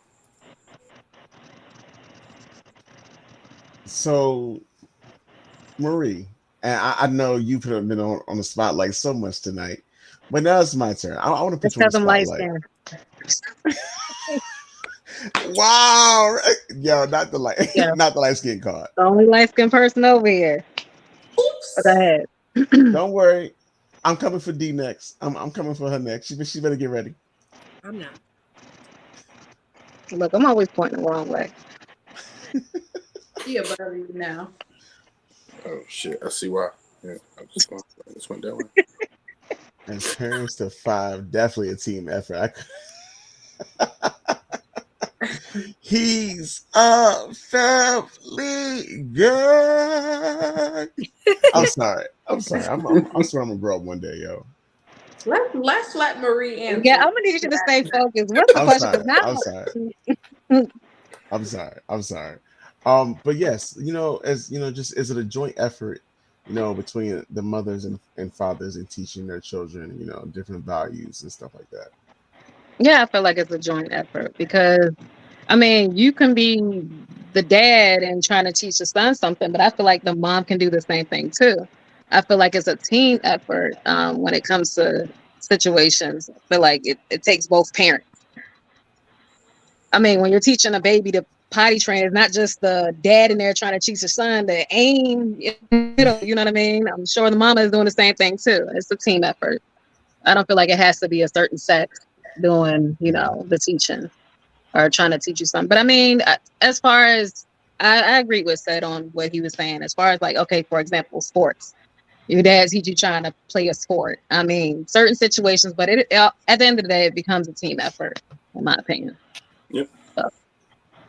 Speaker 1: So Marie, and I know you could have been on the spotlight so much tonight, but now it's my turn. I want to put
Speaker 4: That's
Speaker 1: you on the
Speaker 4: because I'm light
Speaker 1: spotlight.
Speaker 4: skinned.
Speaker 1: Wow, yo, not the light,
Speaker 4: Yeah,
Speaker 1: not the light skin card.
Speaker 4: the only light skinned person over here. But go
Speaker 2: Oops.
Speaker 4: ahead.
Speaker 1: Don't worry, I'm coming for D next. I'm coming for her next. She better get ready.
Speaker 3: I'm not.
Speaker 4: Look, I'm always pointing the wrong way.
Speaker 2: She above you now.
Speaker 5: Oh shit! I see why. Yeah, I just went that way.
Speaker 1: As parents to five, definitely a team effort. He's a family guy. I'm sorry. I'm sorry. I'm sure I'm gonna grow up one day, yo.
Speaker 2: Let's let Marie
Speaker 4: Yeah,
Speaker 2: answer
Speaker 4: I'm gonna need you to stay
Speaker 2: that.
Speaker 4: focused. What's the
Speaker 1: I'm
Speaker 4: question?
Speaker 1: sorry.
Speaker 4: Because now
Speaker 1: I'm sorry. I'm sorry. I'm sorry. But yes, as just is it a joint effort, between the mothers and fathers and teaching their children, different values and stuff like that.
Speaker 4: yeah, I feel like it's a joint effort because I mean, you can be the dad and trying to teach the son something, but I feel like the mom can do the same thing too. I feel like it's a team effort when it comes to situations. I feel like it takes both parents. I mean, when you're teaching a baby to potty train, it's not just the dad in there trying to teach the son to aim in the middle. You know what I mean? I'm sure the mama is doing the same thing too. It's a team effort. I don't feel like it has to be a certain sex doing,
Speaker 1: Yeah.
Speaker 4: the teaching or trying to teach you something. But I mean, as far as I agree with said on what he was saying, as far as like, okay, for example, sports. Your dad teach you trying to play a sport. I mean, certain situations, but at the end of the day, it becomes a team effort, in my opinion.
Speaker 5: Yep.
Speaker 4: So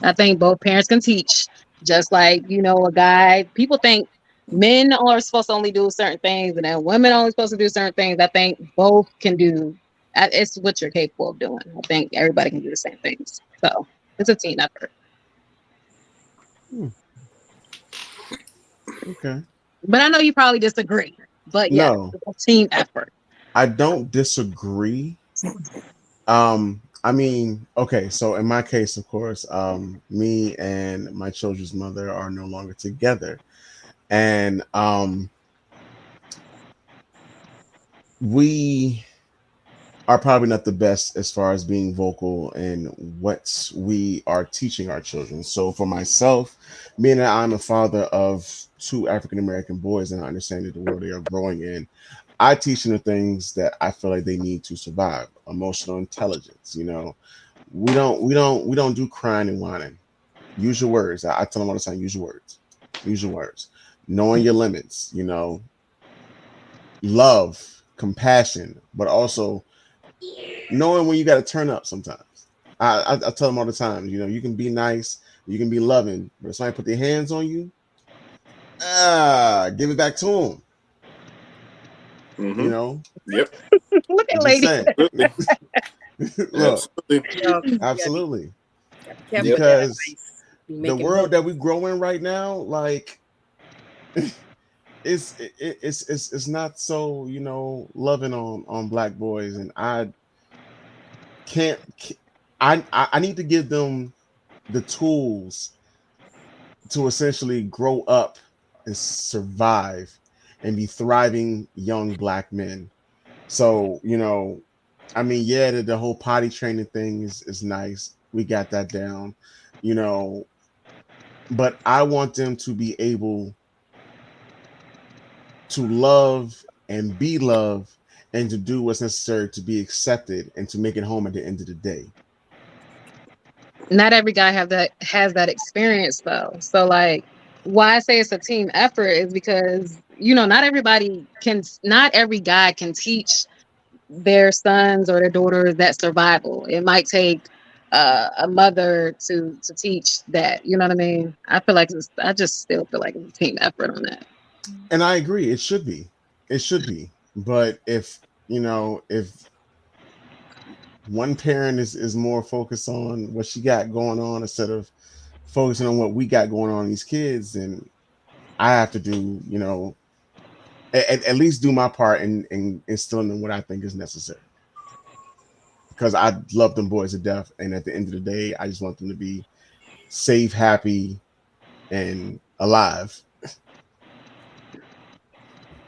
Speaker 4: I think both parents can teach, just like, a guy. People think men are supposed to only do certain things, and then women are only supposed to do certain things. I think both can do. It's what you're capable of doing. I think everybody can do the same things. So it's a team effort.
Speaker 1: Hmm, okay.
Speaker 4: But I know you probably disagree. But yes,
Speaker 1: No,
Speaker 4: it's a team effort.
Speaker 1: I don't disagree. I mean, okay, so in my case, of course, me and my children's mother are no longer together. And we are probably not the best as far as being vocal in what we are teaching our children. So for myself, being that I'm a father of two African American boys and I understand that the world they are growing in, I teach them the things that I feel like they need to survive. Emotional intelligence, we don't do crying and whining. Use your words. I tell them all the time, use your words. Use your words. Knowing your limits, love, compassion, but also knowing when you got to turn up sometimes. I tell them all the time, you can be nice, you can be loving, but if somebody put their hands on you, give it back to them. You
Speaker 5: Mm-hmm.
Speaker 1: know,
Speaker 5: Yep.
Speaker 4: Look
Speaker 1: I'm
Speaker 4: at
Speaker 1: just
Speaker 4: lady.
Speaker 1: saying.
Speaker 5: Absolutely.
Speaker 1: Look,
Speaker 5: Absolutely.
Speaker 3: Yo,
Speaker 1: absolutely,
Speaker 3: gotta be careful
Speaker 5: Yep.
Speaker 3: with that
Speaker 1: because
Speaker 3: advice. Be
Speaker 1: the
Speaker 3: making
Speaker 1: world
Speaker 3: both.
Speaker 1: that we grow in right now, like, it's not so loving on black boys, and can't. I need to give them the tools to essentially grow up and survive and be thriving young black men. So, I mean, yeah, the whole potty training thing is nice. We got that down, you know, but I want them to be able to love and be loved and to do what's necessary to be accepted and to make it home at the end of the day.
Speaker 4: Not every guy has that experience though. So like why I say it's a team effort is because not every guy can teach their sons or their daughters that survival. It might take a mother to teach that. You know what I mean? I just still feel like it's a team effort on that.
Speaker 1: And I agree, it should be. It should be. But if one parent is more focused on what she got going on instead of focusing on what we got going on in these kids, and I have to do at least do my part in instilling them what I think is necessary, because I love them boys to death, and at the end of the day I just want them to be safe, happy, and alive.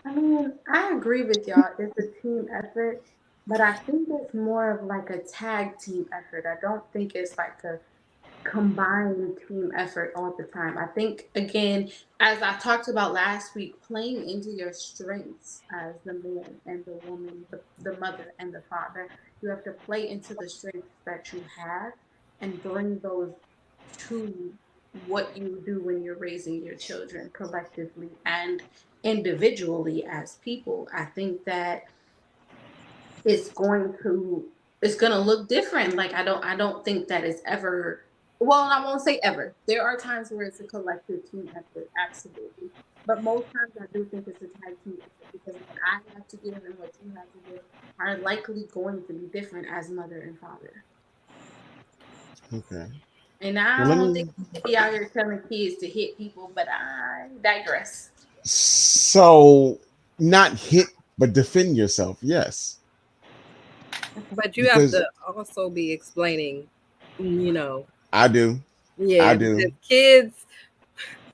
Speaker 2: I mean, I agree with y'all. It's a team effort, but I think it's more of like a tag team effort. I don't think it's like a combined team effort all the time. I think again, as I talked about last week, playing into your strengths as the man and the woman, the mother and the father, you have to play into the strengths that you have and bring those to what you do when you're raising your children collectively and individually as people. I think that it's going to it's going to look different. Like I don't think that it's ever, well, I won't say ever. There are times where it's a collective team effort, absolutely, but most times I do think it's a tag team effort because what I have to give and what you have to give are likely going to be different as mother and father.
Speaker 1: Okay.
Speaker 2: And
Speaker 1: Well,
Speaker 2: I
Speaker 1: let
Speaker 2: don't think
Speaker 1: me.
Speaker 2: we should be out here telling kids to hit people, but I digress.
Speaker 1: So, not hit, but defend yourself. Yes,
Speaker 3: But you have
Speaker 1: because
Speaker 3: to also be explaining, you know,
Speaker 1: I do. I
Speaker 3: yeah,
Speaker 1: do.
Speaker 3: because kids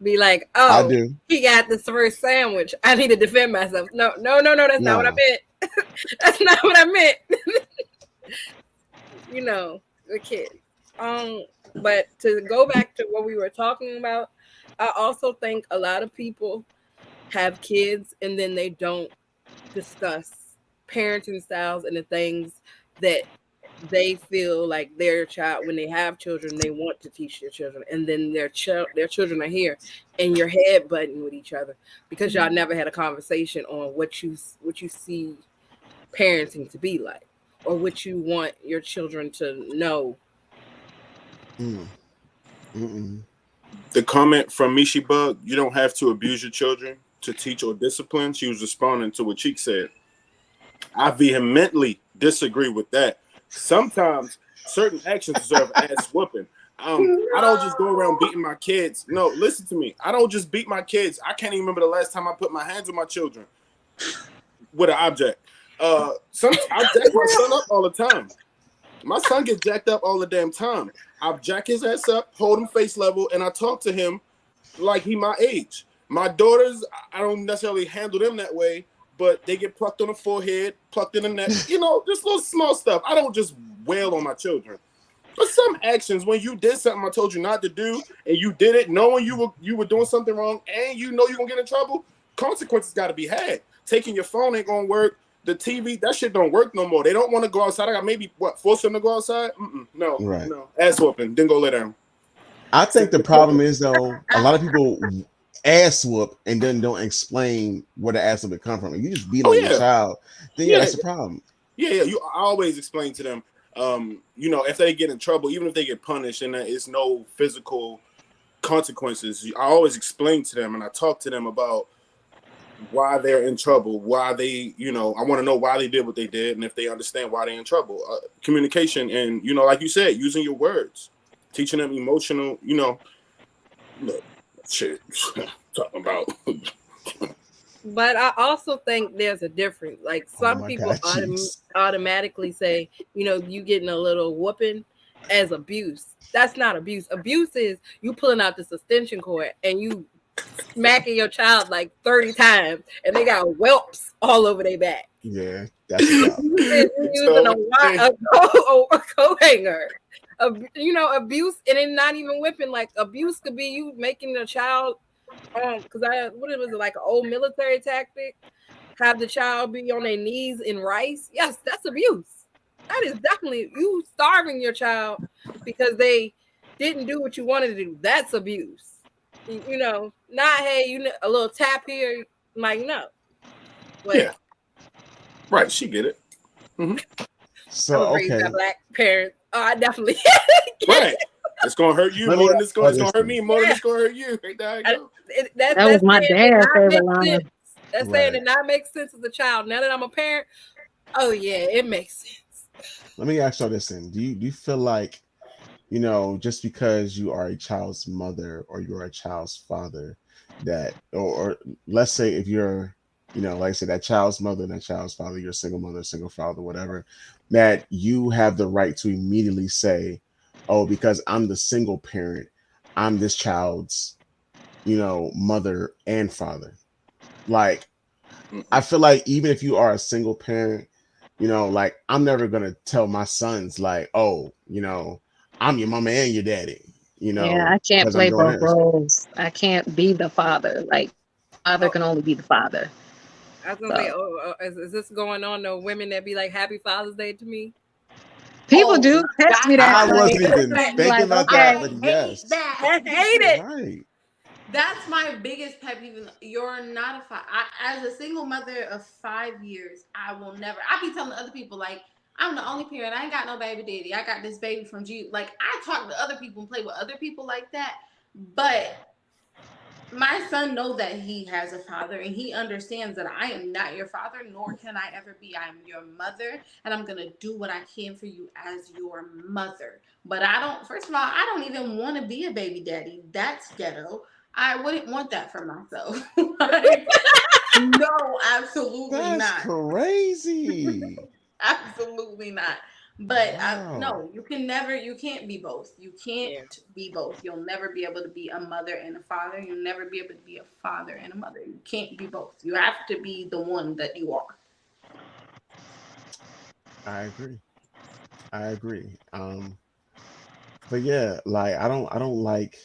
Speaker 3: be like,
Speaker 1: I
Speaker 3: oh,
Speaker 1: do.
Speaker 3: he got this first sandwich. I need to defend myself. No, no, no, no, that's not what I
Speaker 1: Nah.
Speaker 3: meant. That's not what I meant. The kids. Um, but to go back to what we were talking about, I also think a lot of people have kids and then they don't discuss parenting styles and the things that they feel like their child, when they have children, they want to teach their children, and then their children are here, and you're head butting with each other because y'all never had a conversation on what you see parenting to be like, or what you want your children to know.
Speaker 1: Mm. Mm-mm.
Speaker 5: The comment from Mishi Bug, you don't have to abuse your children to teach or discipline. She was responding to what Cheek said. I vehemently disagree with that. Sometimes certain actions deserve ass whooping. I don't just go around beating my kids. No, listen to me. I don't just beat my kids. I can't even remember the last time I put my hands on my children with an object. I jack my son up all the time. My son gets jacked up all the damn time. I jack his ass up, hold him face level, and I talk to him like he my age. My daughters, I don't necessarily handle them that way, but they get plucked on the forehead, plucked in the neck, just little small stuff. I don't just wail on my children. But some actions, when you did something I told you not to do, and you did it knowing you were doing something wrong, and you know you're gonna get in trouble, consequences got to be had. Taking your phone ain't gonna work. The TV, that shit don't work no more. They don't want to go outside. I got maybe force them to go outside. No,
Speaker 1: Right.
Speaker 5: no, ass whooping. Then go lay down.
Speaker 1: I think
Speaker 5: Sit
Speaker 1: the
Speaker 5: in the corner.
Speaker 1: problem is though, a lot of people ass whoop and then don't explain where the ass whoop come from. If you just beat
Speaker 5: Oh
Speaker 1: on your
Speaker 5: yeah,
Speaker 1: child, then yeah,
Speaker 5: yeah,
Speaker 1: that's the problem.
Speaker 5: yeah. I always explain to them, if they get in trouble, even if they get punished, and it's no physical consequences, I always explain to them and I talk to them about why they're in trouble, why they, I want to know why they did what they did, and if they understand why they're in trouble. Communication, and like you said, using your words, teaching them emotional, look, shit, talking about.
Speaker 3: But I also think there's a difference. Like
Speaker 1: Oh
Speaker 3: some
Speaker 1: my
Speaker 3: people
Speaker 1: god, cheeks.
Speaker 3: automatically say, you getting a little whooping as abuse. That's not abuse. Abuse is you pulling out this extension cord and you smacking your child like 30 times and they got whelps all over their back.
Speaker 1: Yeah, that's a problem.
Speaker 3: You using
Speaker 5: So,
Speaker 3: a coat hanger. Abuse, and it's not even whipping. Like abuse could be you making the child, because what was it, like an old military tactic? Have the child be on their knees in rice. Yes, that's abuse. That is definitely you starving your child because they didn't do what you wanted to do. That's abuse. Not hey, a little tap here. Like no, but
Speaker 5: yeah, right. She get it. Hmm.
Speaker 3: I
Speaker 1: So
Speaker 3: was raised by
Speaker 1: okay,
Speaker 3: black parents. Oh, I definitely get
Speaker 5: Right. It's gonna hurt you
Speaker 1: let me
Speaker 5: more than
Speaker 1: ask y'all
Speaker 5: it's
Speaker 1: this
Speaker 5: gonna hurt
Speaker 1: then.
Speaker 5: me more than
Speaker 3: yeah.
Speaker 5: it's gonna hurt you. Ain't that how it
Speaker 3: I,
Speaker 5: go?
Speaker 4: That was
Speaker 3: that's
Speaker 4: my
Speaker 3: saying it
Speaker 4: dad's
Speaker 3: not
Speaker 4: favorite
Speaker 3: makes sense.
Speaker 4: line.
Speaker 3: That's saying
Speaker 1: Right.
Speaker 3: it not makes sense as a child. Now that I'm a parent, oh yeah, it makes sense.
Speaker 1: Let me ask y'all this then. Do you feel like, just because you are a child's mother or you're a child's father, that or let's say if you're, like I said, that child's mother and that child's father, you're a single mother, single father, whatever, that you have the right to immediately say, oh, because I'm the single parent, I'm this child's, mother and father. Like, I
Speaker 5: Mm-mm.
Speaker 1: feel like even if you are a single parent, like I'm never gonna tell my sons like, oh, I'm your mama and your daddy,
Speaker 4: Yeah, I can't
Speaker 1: because I'm
Speaker 4: play
Speaker 1: doing
Speaker 4: both
Speaker 1: this.
Speaker 4: roles. I can't be the father. Like, father
Speaker 3: Oh,
Speaker 4: can only be the father.
Speaker 3: I was gonna say,
Speaker 4: So
Speaker 3: is this going on? The women that be like, "Happy Father's Day" to me.
Speaker 4: people
Speaker 2: Oh,
Speaker 4: do text me
Speaker 2: that's
Speaker 4: that.
Speaker 1: I
Speaker 2: my
Speaker 4: Like,
Speaker 1: wasn't
Speaker 2: biggest
Speaker 1: even
Speaker 2: pet
Speaker 4: be
Speaker 1: thinking
Speaker 4: like,
Speaker 2: peeve.
Speaker 1: about that,
Speaker 4: okay,
Speaker 1: but
Speaker 2: I hate
Speaker 1: yes,
Speaker 2: that.
Speaker 3: I hate it.
Speaker 1: right.
Speaker 2: That's my biggest pet peeve. You're not a as a single mother of 5 years, I will never. I be telling other people like I'm the only parent. I ain't got no baby daddy. I got this baby from G. Like I talk to other people and play with other people like that. But my son knows that he has a father and he understands that I am not your father, nor can I ever be. I'm your mother, and I'm gonna do what I can for you as your mother. But I don't. First of all, I don't even want to be a baby daddy. That's ghetto. I wouldn't want that for myself. Like, no, absolutely
Speaker 1: That's
Speaker 2: not.
Speaker 1: crazy.
Speaker 2: Absolutely not. But
Speaker 1: Wow.
Speaker 2: no, you can't be both. You can't
Speaker 3: Yeah.
Speaker 2: be both. You'll never be able to be a mother and a father. You'll never be able to be a father and a mother. You can't be both. You have to be the one that you are.
Speaker 1: I agree. I agree. But yeah, like I don't like,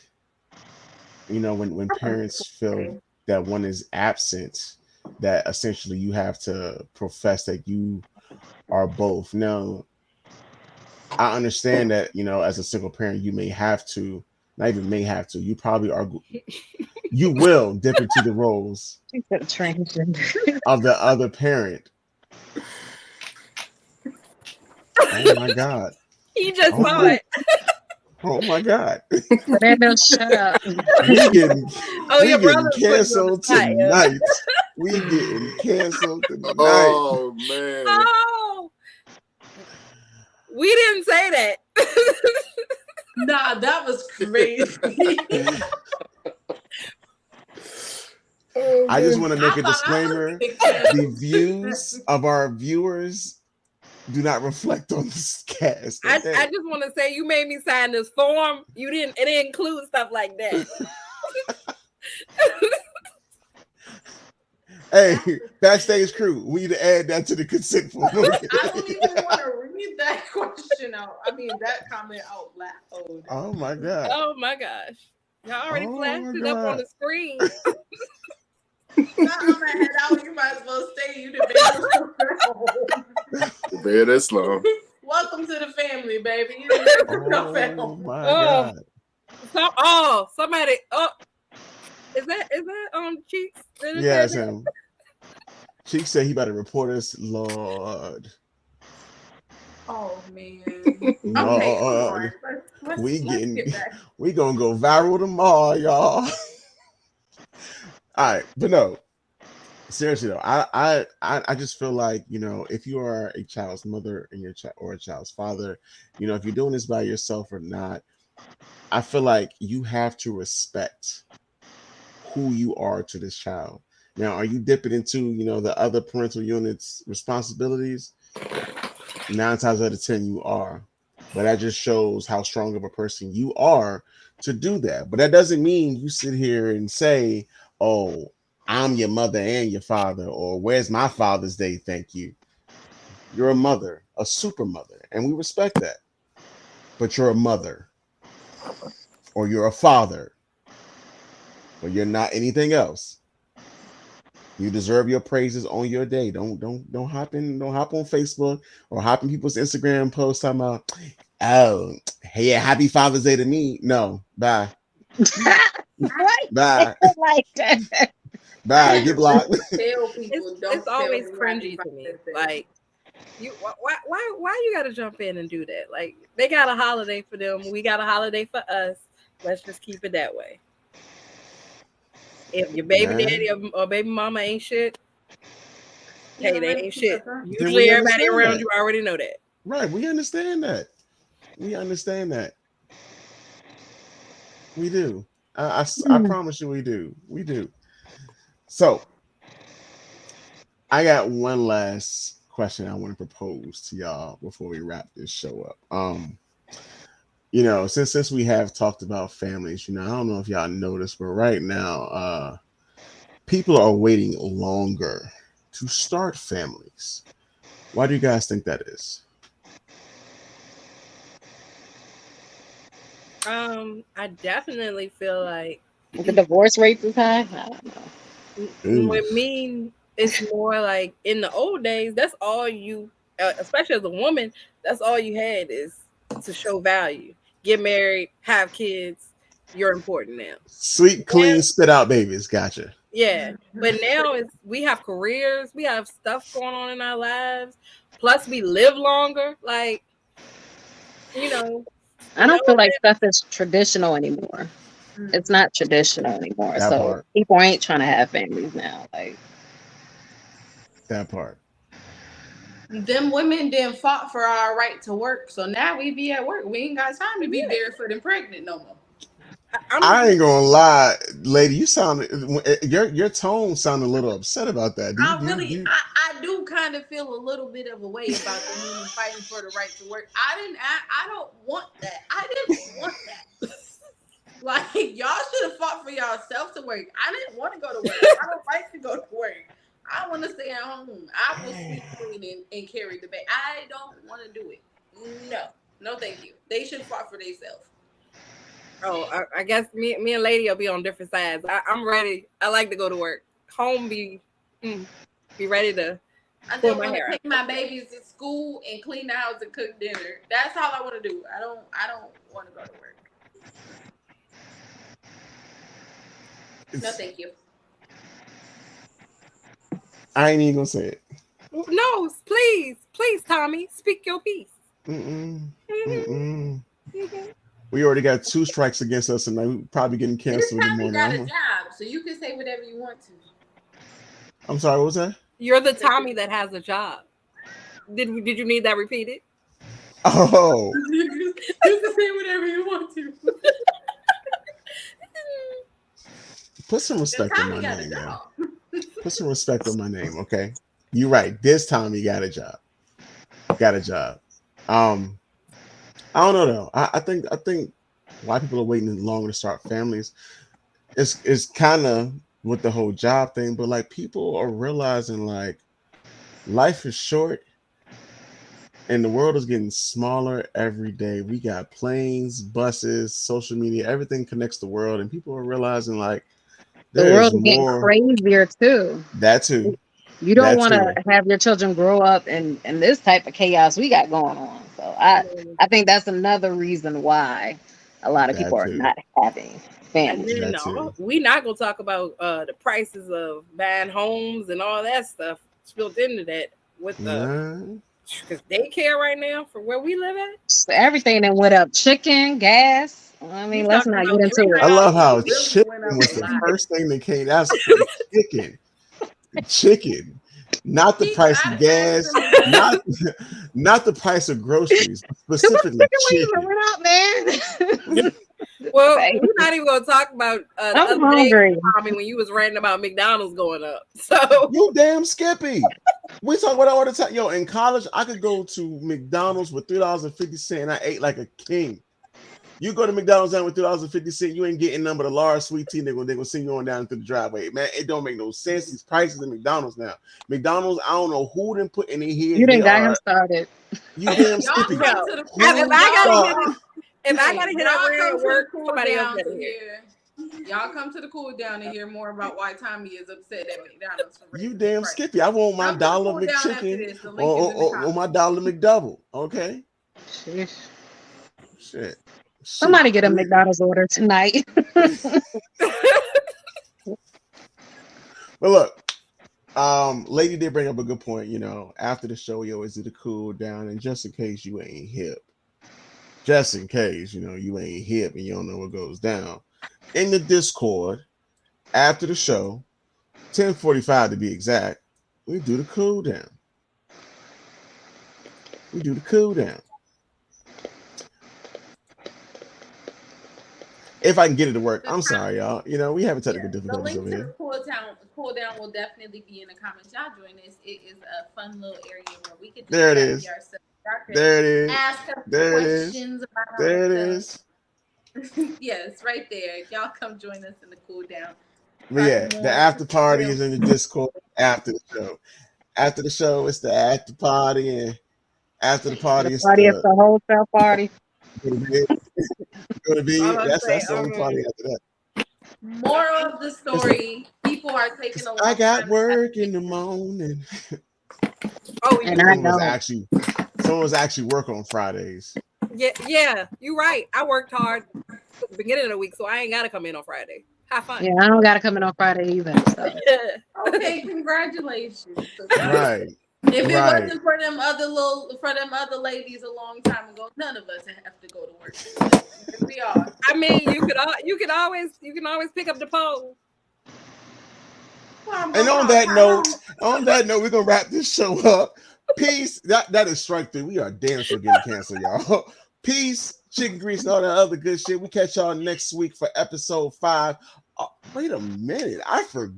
Speaker 1: when parents feel that one is absent, that essentially you have to profess that you are both. Now, I understand that, as a single parent, you may have to, not even may have to, you probably are, you will dip into the roles
Speaker 4: She said transgender.
Speaker 1: of the other parent. Oh my God.
Speaker 3: He just
Speaker 1: Oh
Speaker 3: saw
Speaker 1: my,
Speaker 3: it.
Speaker 1: oh my God.
Speaker 4: Fernando, shut up.
Speaker 1: We getting,
Speaker 3: Oh,
Speaker 1: we
Speaker 3: your
Speaker 1: getting
Speaker 3: brother's putting you on the
Speaker 1: canceled
Speaker 3: spot, yo.
Speaker 1: tonight. We getting canceled tonight.
Speaker 5: Oh man.
Speaker 3: Oh, we didn't say that.
Speaker 2: Nah, that was crazy.
Speaker 5: Oh
Speaker 1: I just
Speaker 5: man.
Speaker 1: want to make
Speaker 2: I
Speaker 1: a
Speaker 2: thought I was
Speaker 1: disclaimer.
Speaker 2: getting
Speaker 1: The
Speaker 2: canceled.
Speaker 1: views of our viewers do not reflect on this cast.
Speaker 3: I
Speaker 1: Okay.
Speaker 3: just want to say you made me sign this form. You didn't. It didn't include stuff like that.
Speaker 1: Hey, backstage crew, we need to add that to the consent form. Okay?
Speaker 2: I don't even want to read that question out. I mean, that comment out loud.
Speaker 1: Oh my God.
Speaker 3: Oh my gosh, y'all already
Speaker 1: Oh
Speaker 3: flashed
Speaker 1: my
Speaker 3: it up on
Speaker 1: God.
Speaker 3: the screen.
Speaker 2: Nah, I'm gonna head out. You might as well stay. You the baby.
Speaker 5: The bed is long.
Speaker 2: Welcome to the family, baby. You didn't go
Speaker 1: Oh
Speaker 2: home.
Speaker 1: my
Speaker 3: Oh,
Speaker 1: God.
Speaker 3: somebody. Oh, is that Cheeks? That just
Speaker 1: Yeah,
Speaker 3: said
Speaker 1: it's
Speaker 3: that?
Speaker 1: him. Cheek said he about to report us, Lord.
Speaker 2: Oh man. Okay, come on.
Speaker 1: Lord.
Speaker 2: Let's get back.
Speaker 1: We gonna go viral tomorrow, y'all. All right, but no, seriously though, I just feel like, if you are a child's mother and your child or a child's father, if you're doing this by yourself or not, I feel like you have to respect who you are to this child. Now, are you dipping into, the other parental unit's responsibilities? 9 times out of 10, you are. But that just shows how strong of a person you are to do that. But that doesn't mean you sit here and say, "Oh, I'm your mother and your father," or "Where's my Father's Day? Thank you." You're a mother, a super mother, and we respect that. But you're a mother, or you're a father, or you're not anything else. You deserve your praises on your day. Don't hop on Facebook or hop in people's Instagram posts talking about, "Oh, hey, yeah, happy Father's Day to me." No, bye.
Speaker 4: Why you say
Speaker 1: Bye.
Speaker 4: it like that?
Speaker 1: Bye.
Speaker 2: I
Speaker 1: Get
Speaker 2: used
Speaker 1: blocked.
Speaker 2: to tell
Speaker 3: It's
Speaker 2: people,
Speaker 3: it's
Speaker 2: don't tell
Speaker 3: always
Speaker 2: me happy
Speaker 3: cringy to me.
Speaker 2: Father's Day.
Speaker 3: Like you, why you got to jump in and do that? Like they got a holiday for them, we got a holiday for us. Let's just keep it that way. If your baby daddy
Speaker 1: Man,
Speaker 3: or baby mama ain't shit,
Speaker 2: Yeah,
Speaker 3: hey, they ain't shit.
Speaker 2: that's right.
Speaker 1: then
Speaker 3: Usually,
Speaker 1: we
Speaker 3: everybody
Speaker 1: understand
Speaker 3: around
Speaker 1: that.
Speaker 3: you already know that.
Speaker 1: Right. We understand that. We understand that. We do. I
Speaker 4: Hmm.
Speaker 1: promise you we do. We do. So I got one last question I want to propose to y'all before we wrap this show up. Since we have talked about families, I don't know if y'all noticed, but right now, people are waiting longer to start families. Why do you guys think that is?
Speaker 3: I definitely feel like
Speaker 4: The divorce rate is high. I don't know.
Speaker 3: with
Speaker 1: Oof.
Speaker 3: me, it's more like in the old days. That's all you, especially as a woman, that's all you had is to show value, get married, have kids. You're important now.
Speaker 1: Sweet,
Speaker 3: Now,
Speaker 1: clean, spit out babies. Gotcha.
Speaker 3: yeah, but now it's we have careers, we have stuff going on in our lives. Plus, we live longer. Like you know,
Speaker 4: I
Speaker 3: no,
Speaker 4: don't feel like stuff is traditional anymore. It's not traditional anymore.
Speaker 1: That
Speaker 4: So
Speaker 1: part.
Speaker 4: people ain't trying to have families now. Like,
Speaker 1: That part.
Speaker 2: Them women then fought for our right to work, so now we be at work. We ain't got time to be
Speaker 3: yeah,
Speaker 2: barefoot and pregnant no more.
Speaker 3: I'm
Speaker 1: I ain't gonna lie, lady. You sound your tone sounded a little upset about that. Do you
Speaker 2: I
Speaker 1: do you, do
Speaker 2: really,
Speaker 1: you
Speaker 2: I do kind of feel a little bit of a way about the women fighting for the right to work. I don't want that. I didn't want that. Like y'all should have fought for yourself to work. I didn't want to go to work. I don't like to go to work. I want to stay at home. I will sleep clean and carry the bag. I don't want to do it. No, no, thank you. They should have fought for themselves.
Speaker 3: Oh, I guess me and Lady will be on different sides. I'm ready. I like to go to work. Home be ready to
Speaker 2: I
Speaker 3: pull
Speaker 2: just
Speaker 3: my
Speaker 2: want to
Speaker 3: hair out.
Speaker 2: take my babies to school and clean the house and cook dinner. That's all I want to do. I don't want to go to work. No,
Speaker 1: It's,
Speaker 2: thank you.
Speaker 1: I ain't even gonna say it.
Speaker 3: No, please, please, Tommy, speak your piece.
Speaker 1: Mm-mm.
Speaker 3: Mhm,
Speaker 1: Mm-mm.
Speaker 3: mhm.
Speaker 1: We already got 2 strikes against us, and we probably getting
Speaker 2: This
Speaker 1: canceled in the
Speaker 2: time he
Speaker 1: morning.
Speaker 2: got a job, so you can say whatever you want to.
Speaker 1: I'm sorry. What was that?
Speaker 3: You're the Tommy that has a job. Did you need that repeated?
Speaker 1: Oh,
Speaker 2: You can say whatever you want to.
Speaker 1: put some
Speaker 2: Because
Speaker 1: respect on
Speaker 2: Tommy
Speaker 1: my
Speaker 2: got a
Speaker 1: name, man.
Speaker 2: job.
Speaker 1: Put some respect on my name, okay? You're right. This time he got a job. Got a job. Um, I don't know though. I think why people are waiting longer to start families is kind of with the whole job thing, but like people are realizing like life is short and the world is getting smaller every day. We got planes, buses, social media, everything connects the world, and people are realizing like
Speaker 4: The
Speaker 1: there is
Speaker 4: world is getting
Speaker 1: more.
Speaker 4: crazier too.
Speaker 1: That too.
Speaker 4: You don't
Speaker 1: That
Speaker 4: want to
Speaker 1: too.
Speaker 4: have your children grow up in this type of chaos we got going on. So I think that's another reason why a lot of people
Speaker 1: That
Speaker 4: are
Speaker 1: too.
Speaker 4: not having
Speaker 3: And
Speaker 4: families.
Speaker 3: then
Speaker 1: That too.
Speaker 3: we not gonna talk about the prices of buying homes and all that stuff built into that with the
Speaker 1: Yeah.
Speaker 3: because daycare right now for where we live at.
Speaker 4: So everything that went up, chicken, gas. I
Speaker 3: You
Speaker 4: mean, let's
Speaker 3: talking
Speaker 4: not get
Speaker 3: about
Speaker 4: into
Speaker 1: I
Speaker 4: it.
Speaker 1: love
Speaker 2: Everything
Speaker 1: how
Speaker 2: really
Speaker 1: chicken
Speaker 2: went up
Speaker 1: was
Speaker 2: a
Speaker 1: the
Speaker 2: lot.
Speaker 1: first thing that came. That's chicken. Chicken. Not the
Speaker 2: People,
Speaker 1: price
Speaker 2: I
Speaker 1: of
Speaker 2: asked
Speaker 1: gas,
Speaker 2: them today.
Speaker 1: not not the price of groceries, but
Speaker 4: Too much
Speaker 1: specifically
Speaker 4: chicken wings
Speaker 1: chicken.
Speaker 4: went up, man.
Speaker 3: Well,
Speaker 4: Hey,
Speaker 3: we're not even gonna talk about the
Speaker 4: I'm
Speaker 3: other day,
Speaker 4: hungry.
Speaker 3: Tommy, when you was ranting about McDonald's going up. So
Speaker 1: You damn Skippy. We talk about that all the time. Yo, in college, I could go to McDonald's with $3.50 and I ate like a king. You go to McDonald's down with $3.50, you ain't getting none but a large sweet tea. They gonna send you on down through the driveway. Man, it don't make no sense. These prices at McDonald's now. McDonald's, I don't know who didn't put in their
Speaker 4: You
Speaker 1: head. They
Speaker 4: didn't got him
Speaker 1: are
Speaker 4: started.
Speaker 1: you damn
Speaker 2: Y'all
Speaker 1: Skippy.
Speaker 2: come
Speaker 3: no,
Speaker 2: to the
Speaker 3: if
Speaker 1: Who
Speaker 3: I gotta
Speaker 1: thought?
Speaker 3: hear it, if I gotta
Speaker 2: hey,
Speaker 3: hear that
Speaker 2: y'all
Speaker 3: rant
Speaker 2: come
Speaker 3: at
Speaker 2: to the
Speaker 3: work,
Speaker 2: cool
Speaker 3: somebody else
Speaker 2: down
Speaker 3: gotta
Speaker 2: to
Speaker 3: hear it.
Speaker 2: hear. Y'all come to the cool down to hear more about why Tommy is upset at McDonald's for
Speaker 1: You
Speaker 2: raising their
Speaker 1: damn
Speaker 2: price.
Speaker 1: Skippy. I want my
Speaker 2: Come to the
Speaker 1: dollar
Speaker 2: cool down after
Speaker 1: McChicken
Speaker 2: this. The
Speaker 1: or,
Speaker 2: link is
Speaker 1: or,
Speaker 2: in the
Speaker 1: or my
Speaker 2: comments.
Speaker 1: dollar McDouble. Okay.
Speaker 4: Sheesh.
Speaker 1: Shit. Shoot.
Speaker 4: Somebody get a McDonald's order tonight.
Speaker 1: But look, lady did bring up a good point. After the show, we always do the cool down, and just in case you ain't hip, just in case you ain't hip and you don't know what goes down in the Discord after the show, 10:45 to be exact, we do the cool down. We do the cool down. If I can get it to work,
Speaker 2: The
Speaker 1: I'm
Speaker 2: time,
Speaker 1: sorry, y'all. We having technical
Speaker 2: yeah, the
Speaker 1: difficulties
Speaker 2: link
Speaker 1: over
Speaker 2: to the
Speaker 1: here.
Speaker 2: cool down will definitely be in the comments. Y'all join us. It is a fun little area where we can just
Speaker 1: There it
Speaker 2: chat, be
Speaker 1: is.
Speaker 2: ourselves. Y'all can
Speaker 1: There it is.
Speaker 2: ask us
Speaker 1: There it is.
Speaker 2: questions about our
Speaker 1: There it
Speaker 2: stuff.
Speaker 1: is.
Speaker 2: Yes, right there. Y'all come join us in the cool down.
Speaker 1: But
Speaker 2: Talk
Speaker 1: yeah, the
Speaker 2: more
Speaker 1: after party
Speaker 2: real.
Speaker 1: is in the Discord after the show. After the show, it's the after party, and after the
Speaker 4: The
Speaker 1: party, it's
Speaker 4: party is
Speaker 1: the
Speaker 4: the wholesale party.
Speaker 1: go to bed. Go to
Speaker 3: I'm
Speaker 1: bed.
Speaker 3: gonna
Speaker 1: That's
Speaker 3: say,
Speaker 1: that's the only party after that.
Speaker 2: Moral of the
Speaker 1: It's the
Speaker 2: story: people are taking
Speaker 1: 'cause
Speaker 2: a
Speaker 1: I
Speaker 2: long
Speaker 1: got
Speaker 2: time to have
Speaker 1: work
Speaker 2: a
Speaker 1: in the morning.
Speaker 3: oh,
Speaker 4: And
Speaker 3: you
Speaker 4: I
Speaker 1: Someone was
Speaker 4: don't.
Speaker 1: actually someone was actually work on Fridays.
Speaker 3: yeah, you right. I worked hard at the beginning of the week, so I ain't gotta come in on Friday. Have fun.
Speaker 4: Yeah, I don't gotta come in on Friday either. So
Speaker 2: Okay, congratulations.
Speaker 1: Right.
Speaker 2: If it
Speaker 1: Right.
Speaker 2: wasn't for them other ladies a long time ago, none of us have to go to work. Here we are.
Speaker 3: I mean, you can always pick up the pole.
Speaker 2: Well, I'm
Speaker 1: And
Speaker 2: gonna
Speaker 1: on
Speaker 2: call
Speaker 1: that note,
Speaker 2: Tyrone.
Speaker 1: we're gonna wrap this show up. Peace. That is strike three. We are damn sure getting canceled, y'all. Peace, chicken grease, and all that other good shit. We catch y'all next week for episode 5. Oh, wait a minute, I forgot.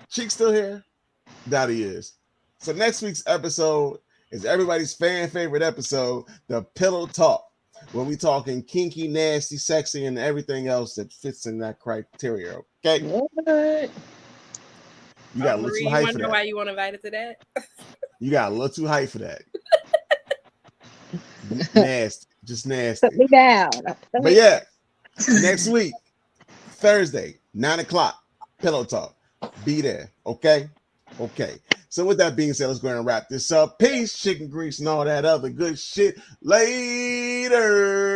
Speaker 1: Cheek still here? That he is. So next week's episode is everybody's fan favorite episode, the Pillow Talk, where we talking kinky, nasty, sexy, and everything else that fits in that criteria. Okay,
Speaker 4: what?
Speaker 1: you got a little
Speaker 3: Marie,
Speaker 1: too
Speaker 3: you
Speaker 1: hype
Speaker 3: want
Speaker 1: for
Speaker 3: to know
Speaker 1: that.
Speaker 3: why you want invited to that?
Speaker 1: You got a little too hype for that. Nasty, just
Speaker 4: Put
Speaker 1: nasty.
Speaker 4: me down. Put
Speaker 1: But
Speaker 4: me-
Speaker 1: yeah, next week, Thursday, 9 o'clock, Pillow Talk. Be there. Okay. Okay. So with that being said, let's go ahead and wrap this up. Peace, chicken grease, and all that other good shit. Later.